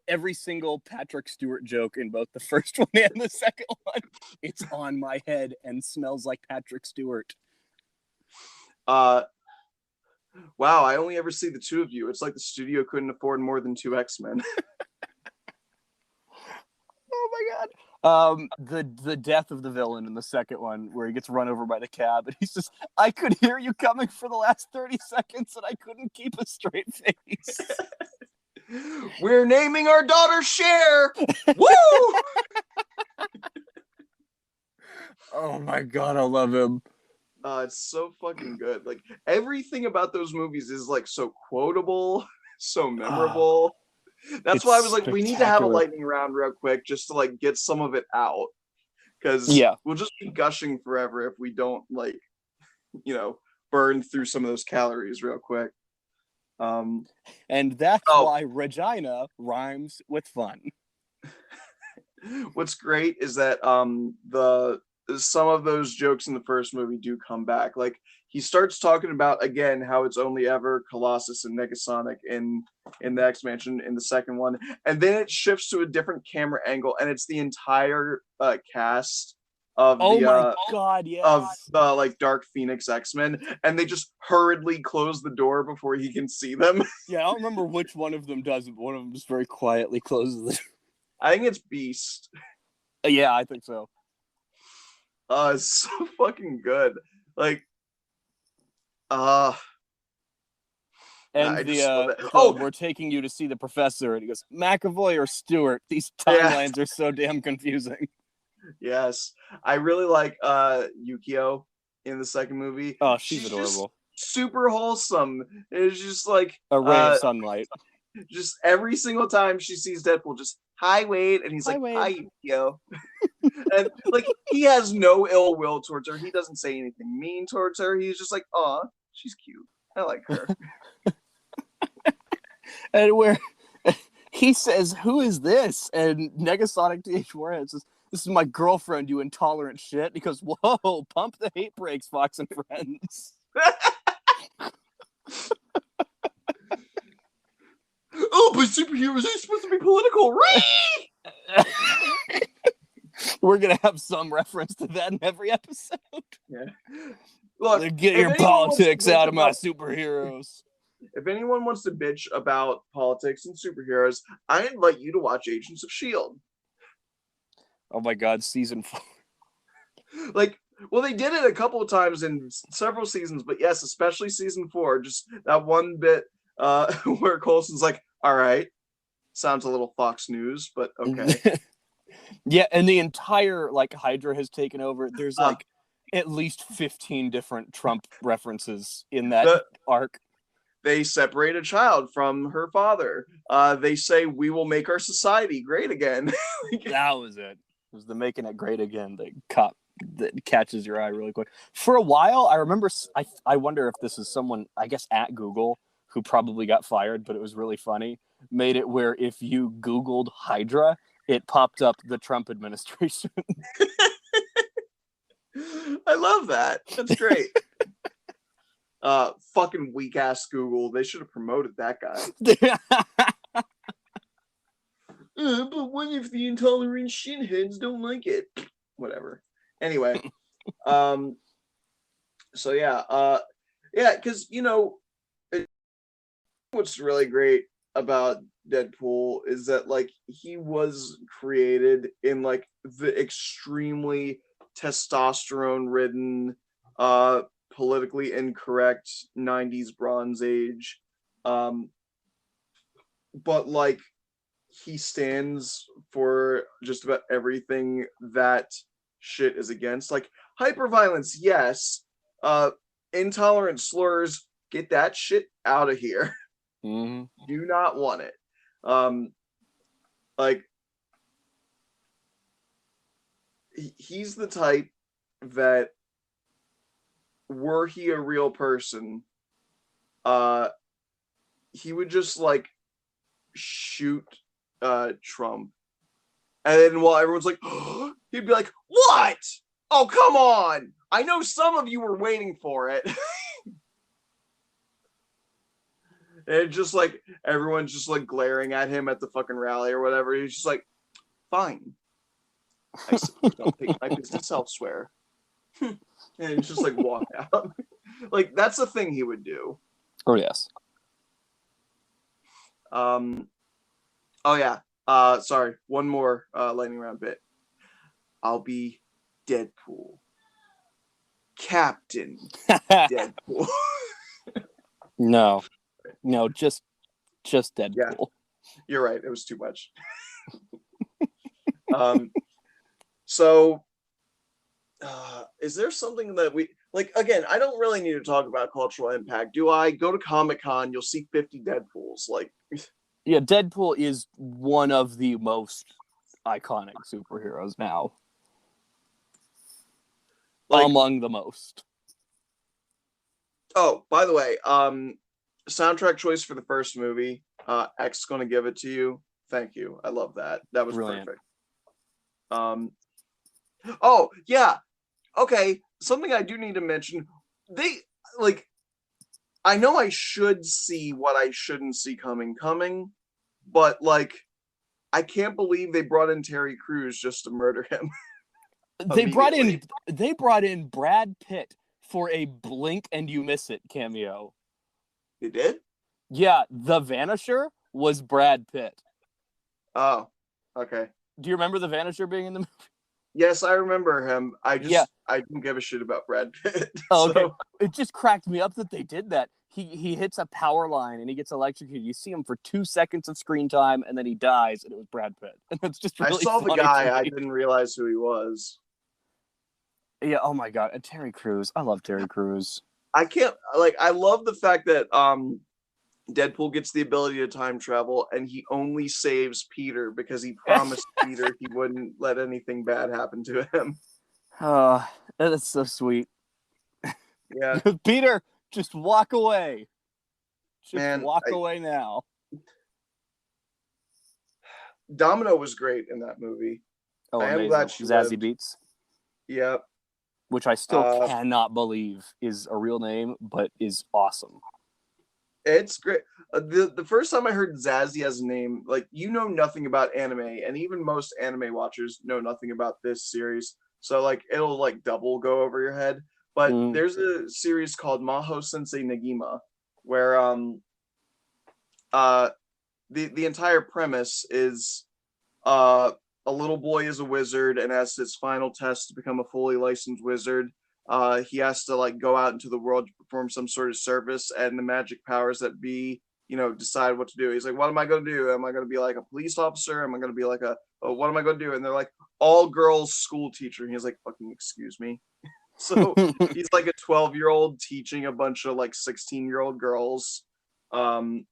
Every single Patrick Stewart joke in both the first one and the second one, it's on my head and smells like Patrick Stewart. Wow, I only ever see the two of you. It's like the studio couldn't afford more than 2 X-Men. Oh my god. The death of the villain in the second one, where he gets run over by the cab, and he says, I could hear you coming for the last 30 seconds, and I couldn't keep a straight face. We're naming our daughter Cher. Woo! Oh my god, I love him. It's so fucking good. Like, everything about those movies is like so quotable, so memorable. That's why I was like, we need to have a lightning round real quick just to like get some of it out. Because we'll just be gushing forever if we don't like, burn through some of those calories real quick. And that's why Regina rhymes with fun. What's great is that some of those jokes in the first movie do come back. Like he starts talking about again how it's only ever Colossus and Negasonic in the X Mansion in the second one, and then it shifts to a different camera angle, and it's the entire cast of Oh the my god, of yes. the like Dark Phoenix X-Men, and they just hurriedly close the door before he can see them. Yeah, I don't remember which one of them does it, but one of them just very quietly closes the door. I think it's Beast. Yeah, I think so. It's so fucking good. Like, uh And I just love it. the Oh, we're taking you to see the professor, and he goes, McAvoy or Stewart? These yeah. timelines are so damn confusing. Yes. I really like Yukio in the second movie. Oh, she's adorable. Just super wholesome. It's just like A ray of sunlight. just every single time she sees Deadpool, just hi Wade, and he's Hi, like, Wade. hi Yukio. And like he has no ill will towards her. He doesn't say anything mean towards her. He's just like, aw, she's cute. I like her. And where he says, "Who is this?" And Negasonic TH4 says, "This is my girlfriend, you intolerant shit." He goes, "Whoa, pump the hate brakes, Fox and Friends." Oh, but superheroes are supposed to be political, right? We're gonna have some reference to that in every episode. Yeah. Look, Get your politics out of my superheroes. If anyone wants to bitch about politics and superheroes, I invite you to watch Agents of S.H.I.E.L.D. Oh my god, season 4. Like, well, they did it a couple of times in several seasons, but yes, especially season 4, just that one bit where Coulson's like, all right, sounds a little Fox News, but okay. Yeah, and the entire like Hydra has taken over. There's like at least 15 different Trump references in that arc. They separate a child from her father. They say we will make our society great again. That was it. It was the making it great again that catches your eye really quick. For a while, I remember. I wonder if this is someone, I guess, at Google who probably got fired, but it was really funny. Made it where if you Googled Hydra, it popped up the Trump administration. I love that. That's great. Fucking weak ass Google. They should have promoted that guy. But what if the intolerant shinheads don't like it? Whatever. Anyway, so yeah, because what's really great about Deadpool is that like he was created in like the extremely testosterone ridden politically incorrect 90s Bronze Age, but like he stands for just about everything that shit is against. Like hyperviolence, yes. Intolerant slurs, get that shit out of here. Mm-hmm. Do not want it. Like he's the type that were he a real person, he would just like shoot Trump, and then while everyone's like, he'd be like, "What? Oh, come on! I know some of you were waiting for it." And just like everyone's just like glaring at him at the fucking rally or whatever. He's just like, "Fine, I suppose I'll take my business elsewhere." And just like walk out. Like that's the thing he would do. Oh yes. Oh yeah. Sorry. One more lightning round bit. I'll be Deadpool. Captain Deadpool. No, just Deadpool. Yeah, you're right. It was too much. So is there something that we like? Again, I don't really need to talk about cultural impact, do I? Go to Comic-Con, you'll see 50 Deadpools. Like, yeah, Deadpool is one of the most iconic superheroes now. Like, among the most. Oh, by the way, soundtrack choice for the first movie. X gonna give it to you. Thank you. I love that. That was brilliant. Perfect. Oh yeah. Okay. Something I do need to mention. like I know I should see what I shouldn't see coming, but like I can't believe they brought in Terry Crews just to murder him They brought immediately. in they brought in Brad Pitt for a blink and you miss it cameo. They did? Yeah, the Vanisher was Brad Pitt. Oh, okay. Do you remember the Vanisher being in the movie? Yes, I remember him. Yeah. I don't give a shit about Brad Pitt. Oh, okay. So It just cracked me up that they did that. He hits a power line and he gets electrocuted. You see him for 2 seconds of screen time and then he dies, and it was Brad Pitt. And that's just I really saw the funny to guy, I me. didn't realize who he was. Yeah, oh my god. And Terry Crews. I love Terry Crews. I can't like I love the fact that Deadpool gets the ability to time travel and he only saves Peter because he promised Peter he wouldn't let anything bad happen to him. Oh, that's so sweet. Yeah, Peter, just walk away. Just man. walk away now. Domino was great in that movie. Oh, I am amazing. glad she Zazie lived. Beats, Yeah. which I still cannot believe is a real name, but is awesome. It's great. The first time I heard Zazie as a name, like you know nothing about anime, and even most anime watchers know nothing about this series. So like it'll like double go over your head. But Mm. there's a series called Maho Sensei Negima, where the entire premise is a little boy is a wizard, and as his final test to become a fully licensed wizard, he has to like go out into the world to perform some sort of service, and the magic powers that be, decide what to do. He's like, what am I going to do? Am I going to be like a police officer? Am I going to be like what am I going to do? And they're like, all girls school teacher. And he's like, fucking excuse me. So he's like a 12-year-old teaching a bunch of like 16-year-old girls. And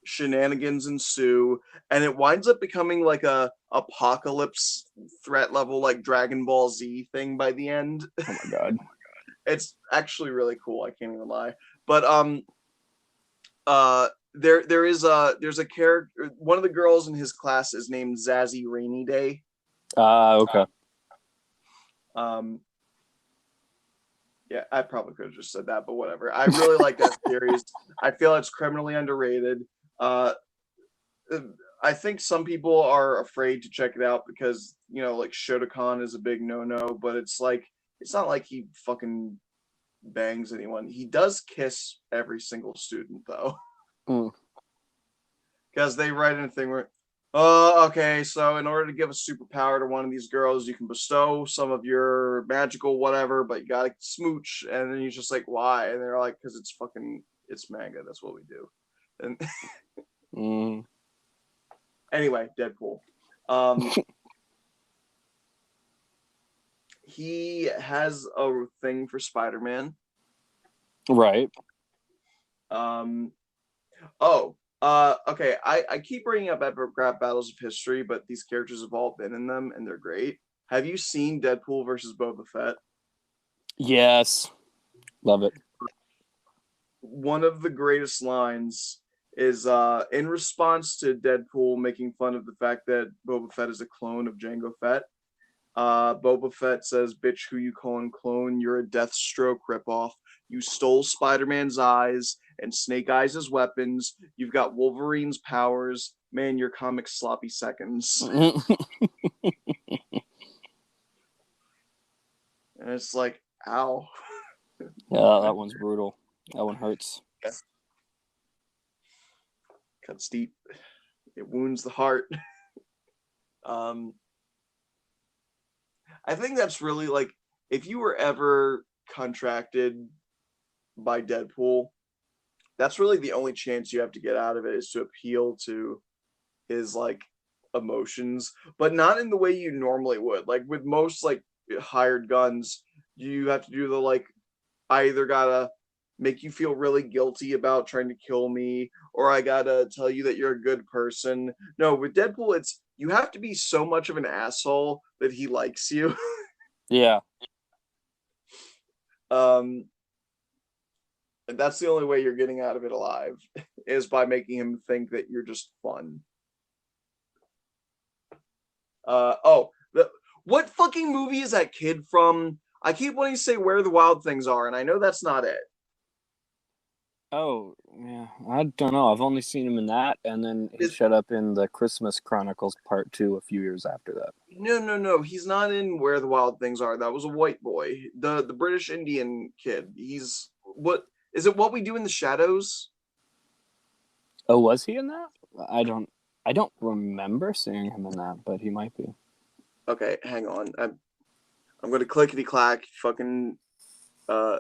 shenanigans ensue, and it winds up becoming like a apocalypse threat level like Dragon Ball Z thing by the end. Oh my god. It's actually really cool, I can't even lie. But there's a character, one of the girls in his class is named Zazie Rainy Day. Okay. Yeah, I probably could have just said that, but whatever. I really like that series. I feel it's criminally underrated. I think some people are afraid to check it out because, like Shotokan is a big no-no, but it's not like he fucking bangs anyone. He does kiss every single student though. Because they write in a thing where, okay, so in order to give a superpower to one of these girls, you can bestow some of your magical whatever, but you gotta smooch. And then he's just like, why? And they're like, because it's manga. That's what we do. And anyway, Deadpool. He has a thing for Spider-Man. Right. Okay. I keep bringing up Epic Rap Battles of History, but these characters have all been in them, and they're great. Have you seen Deadpool versus Boba Fett? Yes. Love it. One of the greatest lines is in response to Deadpool making fun of the fact that Boba Fett is a clone of Jango Fett. Boba Fett says, bitch, who you calling clone? You're a Deathstroke ripoff. You stole Spider-Man's eyes and Snake Eyes' weapons. You've got Wolverine's powers. Man, your comic sloppy seconds. And it's like, ow. Yeah, that one's brutal. That one hurts. Yeah. Cuts deep. It wounds the heart. I think that's really like, if you were ever contracted by Deadpool, that's really the only chance you have to get out of it, is to appeal to his like emotions, but not in the way you normally would. Like with most like hired guns, you have to do the like, I either gotta make you feel really guilty about trying to kill me, or I gotta tell you that you're a good person. No, with Deadpool, it's you have to be so much of an asshole that he likes you. Yeah. And that's the only way you're getting out of it alive, is by making him think that you're just fun. What fucking movie is that kid from? I keep wanting to say Where the Wild Things Are, and I know that's not it. Oh, yeah. I don't know. I've only seen him in that, and then he It, showed up in the Christmas Chronicles Part 2 a few years after that. no. He's not in Where the Wild Things Are. That was a white boy. The British Indian kid. He's what is it? What We Do in the Shadows? Oh, was he in that? I don't remember seeing him in that, but he might be. Okay, hang on. I'm gonna clickety clack. Fucking. Uh.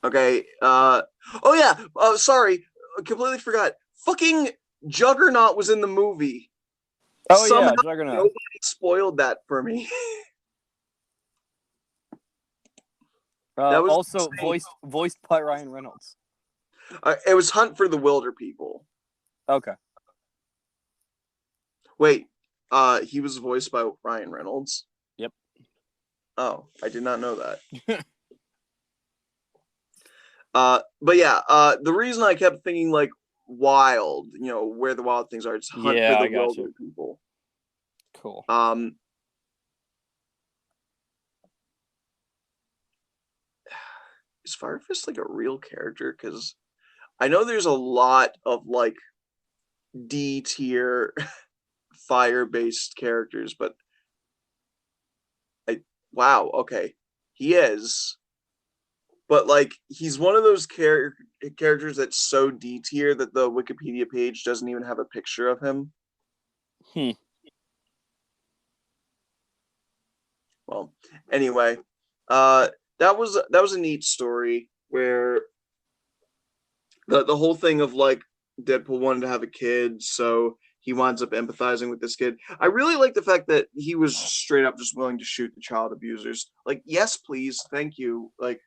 Okay. Oh yeah. Oh, sorry. I completely forgot. Fucking Juggernaut was in the movie. Oh Somehow yeah, Juggernaut. nobody spoiled that for me. That was Also insane. voiced by Ryan Reynolds. It was Hunt for the Wilder People. Okay. Wait. He was voiced by Ryan Reynolds. Yep. Oh, I did not know that. But yeah. The reason I kept thinking like wild, where the wild things are, it's Hunt for Yeah, the I got Wilder you. People. Cool. Is Fire Fist like a real character? Because I know there's a lot of like D tier fire based characters, but wow, okay, he is, but like he's one of those characters that's so D tier that the Wikipedia page doesn't even have a picture of him. Hmm. Well, anyway, uh, that was a neat story where the whole thing of like Deadpool wanted to have a kid, so he winds up empathizing with this kid. I really like the fact that he was straight up just willing to shoot the child abusers. Like, yes, please, thank you. Like,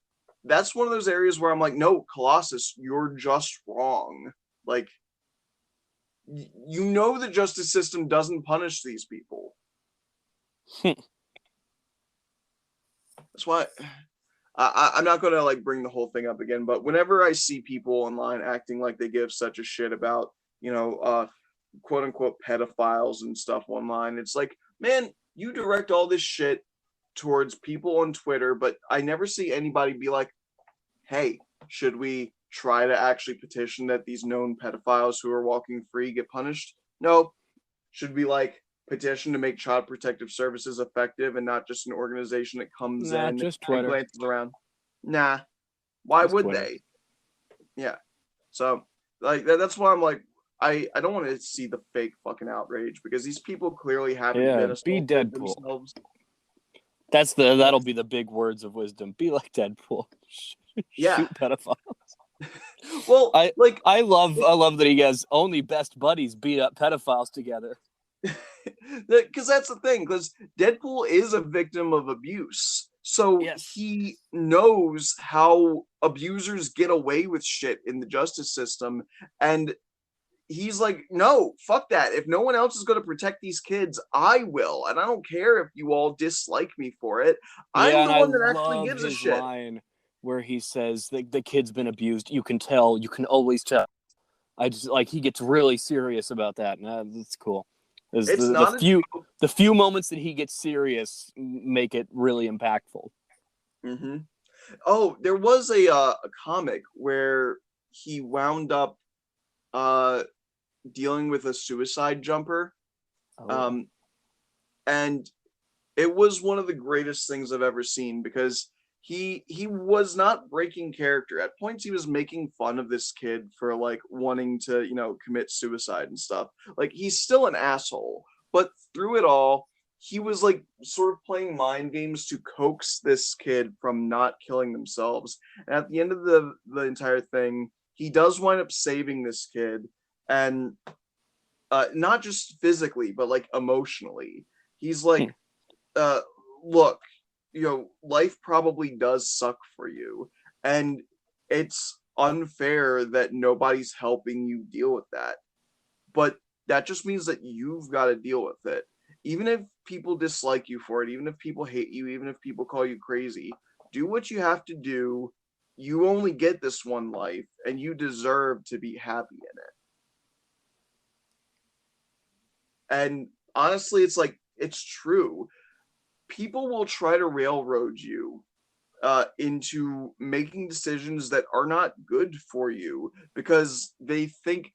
that's one of those areas where I'm like, no, Colossus, you're just wrong. Like, you know the justice system doesn't punish these people. That's why I'm not gonna like bring the whole thing up again, but whenever I see people online acting like they give such a shit about, quote unquote pedophiles and stuff online, it's like, man, you direct all this shit towards people on Twitter, but I never see anybody be like, hey, should we try to actually petition that these known pedophiles who are walking free get punished? No. Should we like petition to make child protective services effective and not just an organization that comes Nah, in just and Twitter. glances around? Nah. Why Just would Twitter. they? Yeah. So like that's why I'm like I don't want to see the fake fucking outrage because these people clearly haven't Yeah, been be assaulted Deadpool. themselves. That'll be the big words of wisdom. Be like Deadpool. Yeah. Shoot pedophiles. Well, I like I love that he has only best buddies beat up pedophiles together. because that's the thing, because Deadpool is a victim of abuse. So Yes. he knows how abusers get away with shit in the justice system. And he's like, no, fuck that. If no one else is going to protect these kids, I will. And I don't care if you all dislike me for it. Yeah, I'm and the I one that actually love gives a his shit. line where he says the kid's been abused. You can tell. You can always tell. I just like he gets really serious about that, and that's cool. Is It's the not as few moments that he gets serious make it really impactful. mm-hmm. Oh, there was a comic where he wound up uh dealing with a suicide jumper. Oh, Um, and it was one of the greatest things I've ever seen because he was not breaking character. At points he was making fun of this kid for like wanting to, commit suicide and stuff. Like he's still an asshole, but through it all, he was like sort of playing mind games to coax this kid from not killing themselves. And at the end of the entire thing, he does wind up saving this kid and not just physically, but like emotionally. He's like, uh, look, life probably does suck for you, and it's unfair that nobody's helping you deal with that. But that just means that you've got to deal with it. Even if people dislike you for it, even if people hate you, even if people call you crazy, do what you have to do. You only get this one life, and you deserve to be happy in it. And honestly, it's like, it's true. People will try to railroad you into making decisions that are not good for you because they think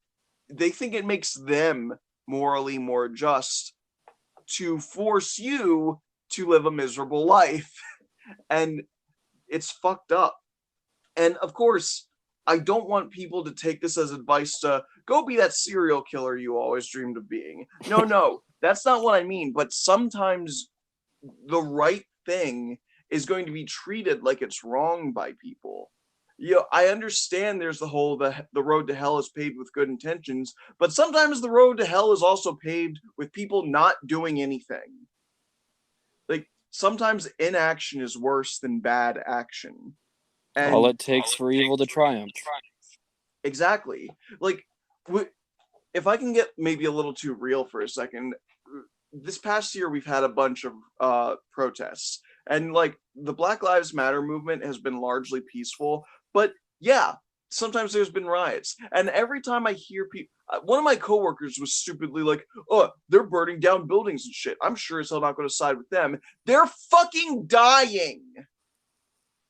it makes them morally more just to force you to live a miserable life. And it's fucked up. And of course, I don't want people to take this as advice to go be that serial killer you always dreamed of being. No, no, that's not what I mean. But sometimes the right thing is going to be treated like it's wrong by people. You know, I understand there's the road to hell is paved with good intentions, but sometimes the road to hell is also paved with people not doing anything. Like sometimes inaction is worse than bad action. All And it takes for evil to triumph. exactly. Like if I can get maybe a little too real for a second, this past year we've had a bunch of protests, and like the Black Lives Matter movement has been largely peaceful, but yeah, sometimes there's been riots, and every time I hear people, one of my coworkers was stupidly like, oh, they're burning down buildings and shit. I'm sure as hell not going to side with them. They're fucking dying.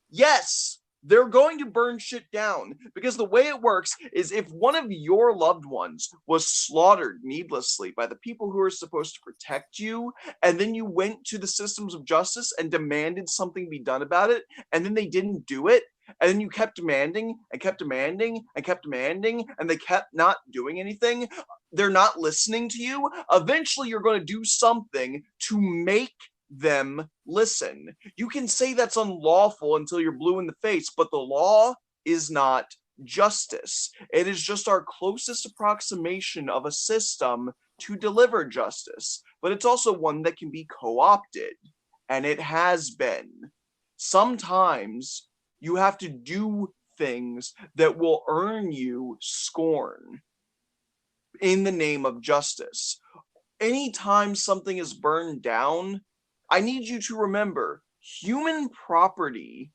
Yes, they're going to burn shit down because the way it works is if one of your loved ones was slaughtered needlessly by the people who are supposed to protect you, and then you went to the systems of justice and demanded something be done about it, and then they didn't do it, and then you kept demanding and kept demanding and kept demanding, and they kept not doing anything, they're not listening to you, eventually you're going to do something to make them listen. You can say that's unlawful until you're blue in the face, but the law is not justice. It is just our closest approximation of a system to deliver justice, but it's also one that can be co-opted, and it has been. Sometimes you have to do things that will earn you scorn in the name of justice. Anytime something is burned down, I need you to remember human property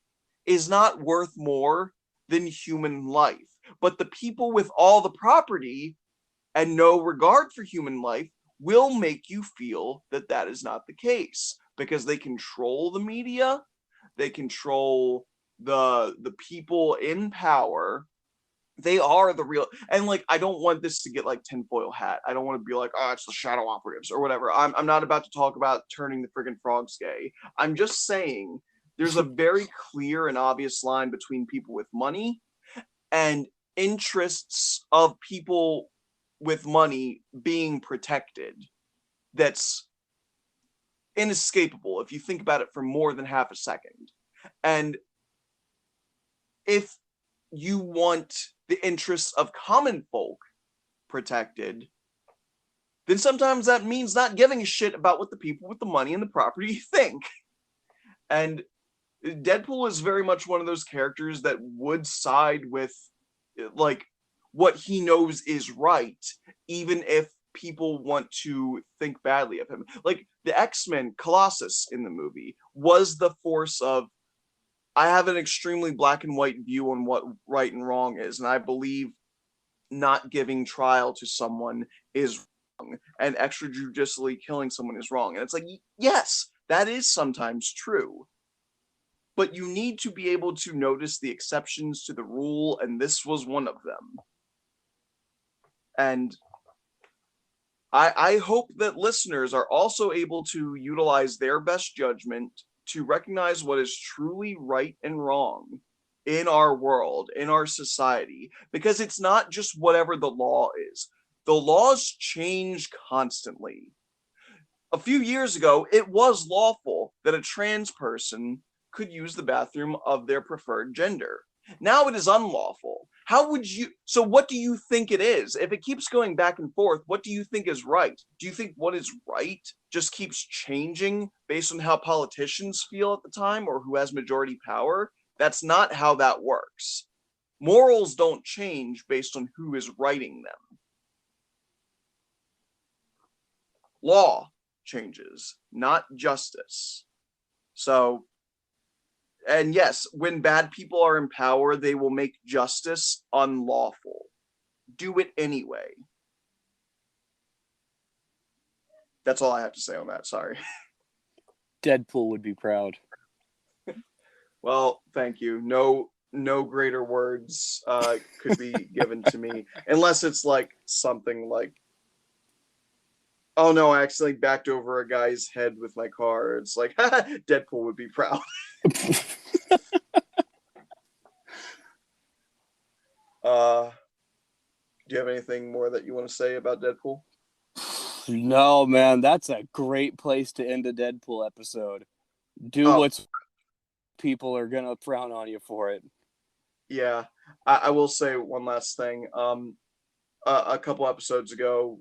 is not worth more than human life. But the people with all the property and no regard for human life will make you feel that that is not the case because they control the media, they control the people in power. They are the real, and like I don't want this to get like tinfoil hat. I don't want to be like, oh, it's the shadow operatives or whatever. I'm not about to talk about turning the friggin' frogs gay. I'm just saying there's a very clear and obvious line between people with money and interests of people with money being protected. That's inescapable if you think about it for more than half a second. And if you want the interests of common folk protected, then sometimes that means not giving a shit about what the people with the money and the property think. And Deadpool is very much one of those characters that would side with like what he knows is right, even if people want to think badly of him. Like the X-Men Colossus in the movie was the force of, I have an extremely black and white view on what right and wrong is, and I believe not giving trial to someone is wrong, and extrajudicially killing someone is wrong. And it's like, yes, that is sometimes true. But you need to be able to notice the exceptions to the rule, and this was one of them. And I hope that listeners are also able to utilize their best judgment to recognize what is truly right and wrong in our world, in our society, because it's not just whatever the law is. The laws change constantly. A few years ago, it was lawful that a trans person could use the bathroom of their preferred gender. Now it is unlawful. How would you? So, what do you think it is? If it keeps going back and forth, what do you think is right? Do you think what is right just keeps changing based on how politicians feel at the time or who has majority power? That's not how that works. Morals don't change based on who is writing them. Law changes, not justice. So, and yes, when bad people are in power, they will make justice unlawful. Do it anyway. That's all I have to say on that. Sorry. Deadpool would be proud. Well, thank you. No greater words could be given to me unless it's like something like, oh no, I accidentally backed over a guy's head with my car. It's like, Deadpool would be proud. Do you have anything more that you want to say about Deadpool? No, man, that's a great place to end a Deadpool episode. Do Oh, what's people are gonna frown on you for it. yeah. I will say one last thing. A couple episodes ago,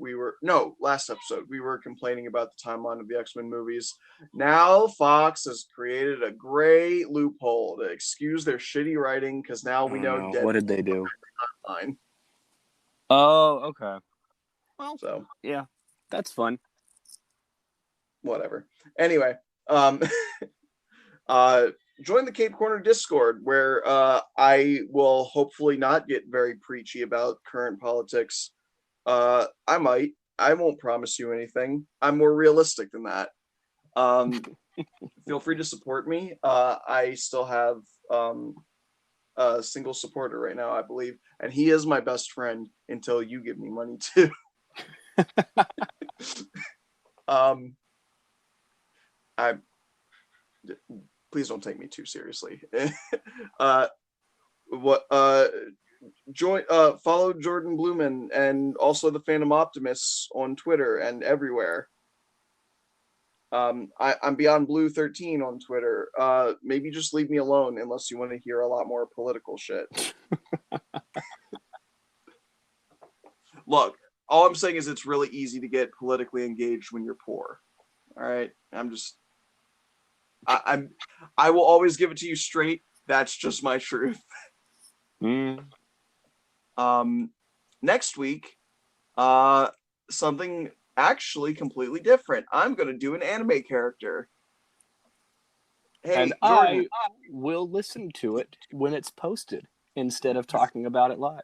last episode, we were complaining about the timeline of the X-Men movies. Now Fox has created a great loophole to excuse their shitty writing because now we know No. Deadpool What did they do? line. Oh, okay. Well, So yeah, that's fun. whatever. Anyway, um, join the Cape Corner Discord where I will hopefully not get very preachy about current politics. I might. I won't promise you anything. I'm more realistic than that. Feel free to support me. I still have a single supporter right now, I believe, and he is my best friend until you give me money too. I please don't take me too seriously. What follow Jordan Blumen and also the Phantom Optimists on Twitter and everywhere. I'm Beyond Blue 13 on Twitter. Maybe just leave me alone unless you want to hear a lot more political shit. Look, all I'm saying is it's really easy to get politically engaged when you're poor. All right, I will always give it to you straight. That's just my truth. Next week, something actually completely different. I'm gonna do an anime character. Hey, And Jordan, I will listen to it when it's posted instead of talking about it live.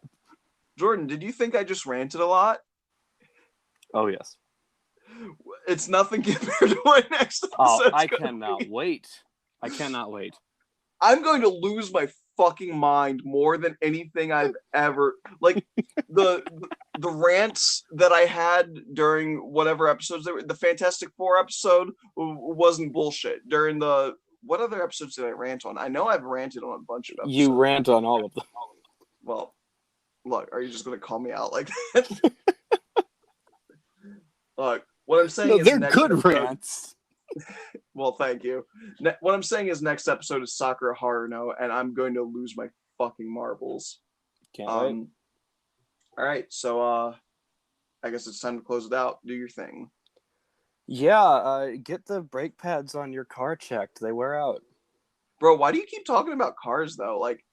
Jordan, did you think I just ranted a lot? Oh, yes. It's nothing compared to my next episode. Oh, I cannot wait. I cannot wait. I'm going to lose my fucking mind more than anything I've ever like the rants that I had during whatever episodes there were. The Fantastic Four episode wasn't bullshit. During the what other episodes did I rant on? I know I've ranted on a bunch of episodes. You rant on all of them. Well, look, are you just going to call me out like that? Look, what I'm saying is they're good rants. Well, thank you. What I'm saying is next episode is Sakura Haruno, and I'm going to lose my fucking marbles. Can't wait. All right, so I guess it's time to close it out. Do your thing. Yeah, get the brake pads on your car checked. They wear out. Bro, why do you keep talking about cars though? Like,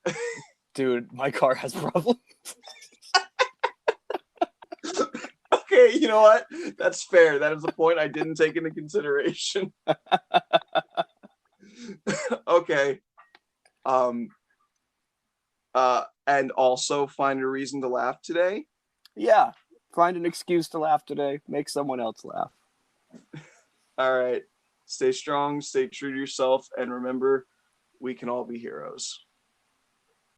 dude, my car has problems. Okay, you know what? That's fair. That is a point I didn't take into consideration. Okay. And also find a reason to laugh today. Yeah. Find an excuse to laugh today. Make someone else laugh. All right. Stay strong, stay true to yourself, and remember, we can all be heroes.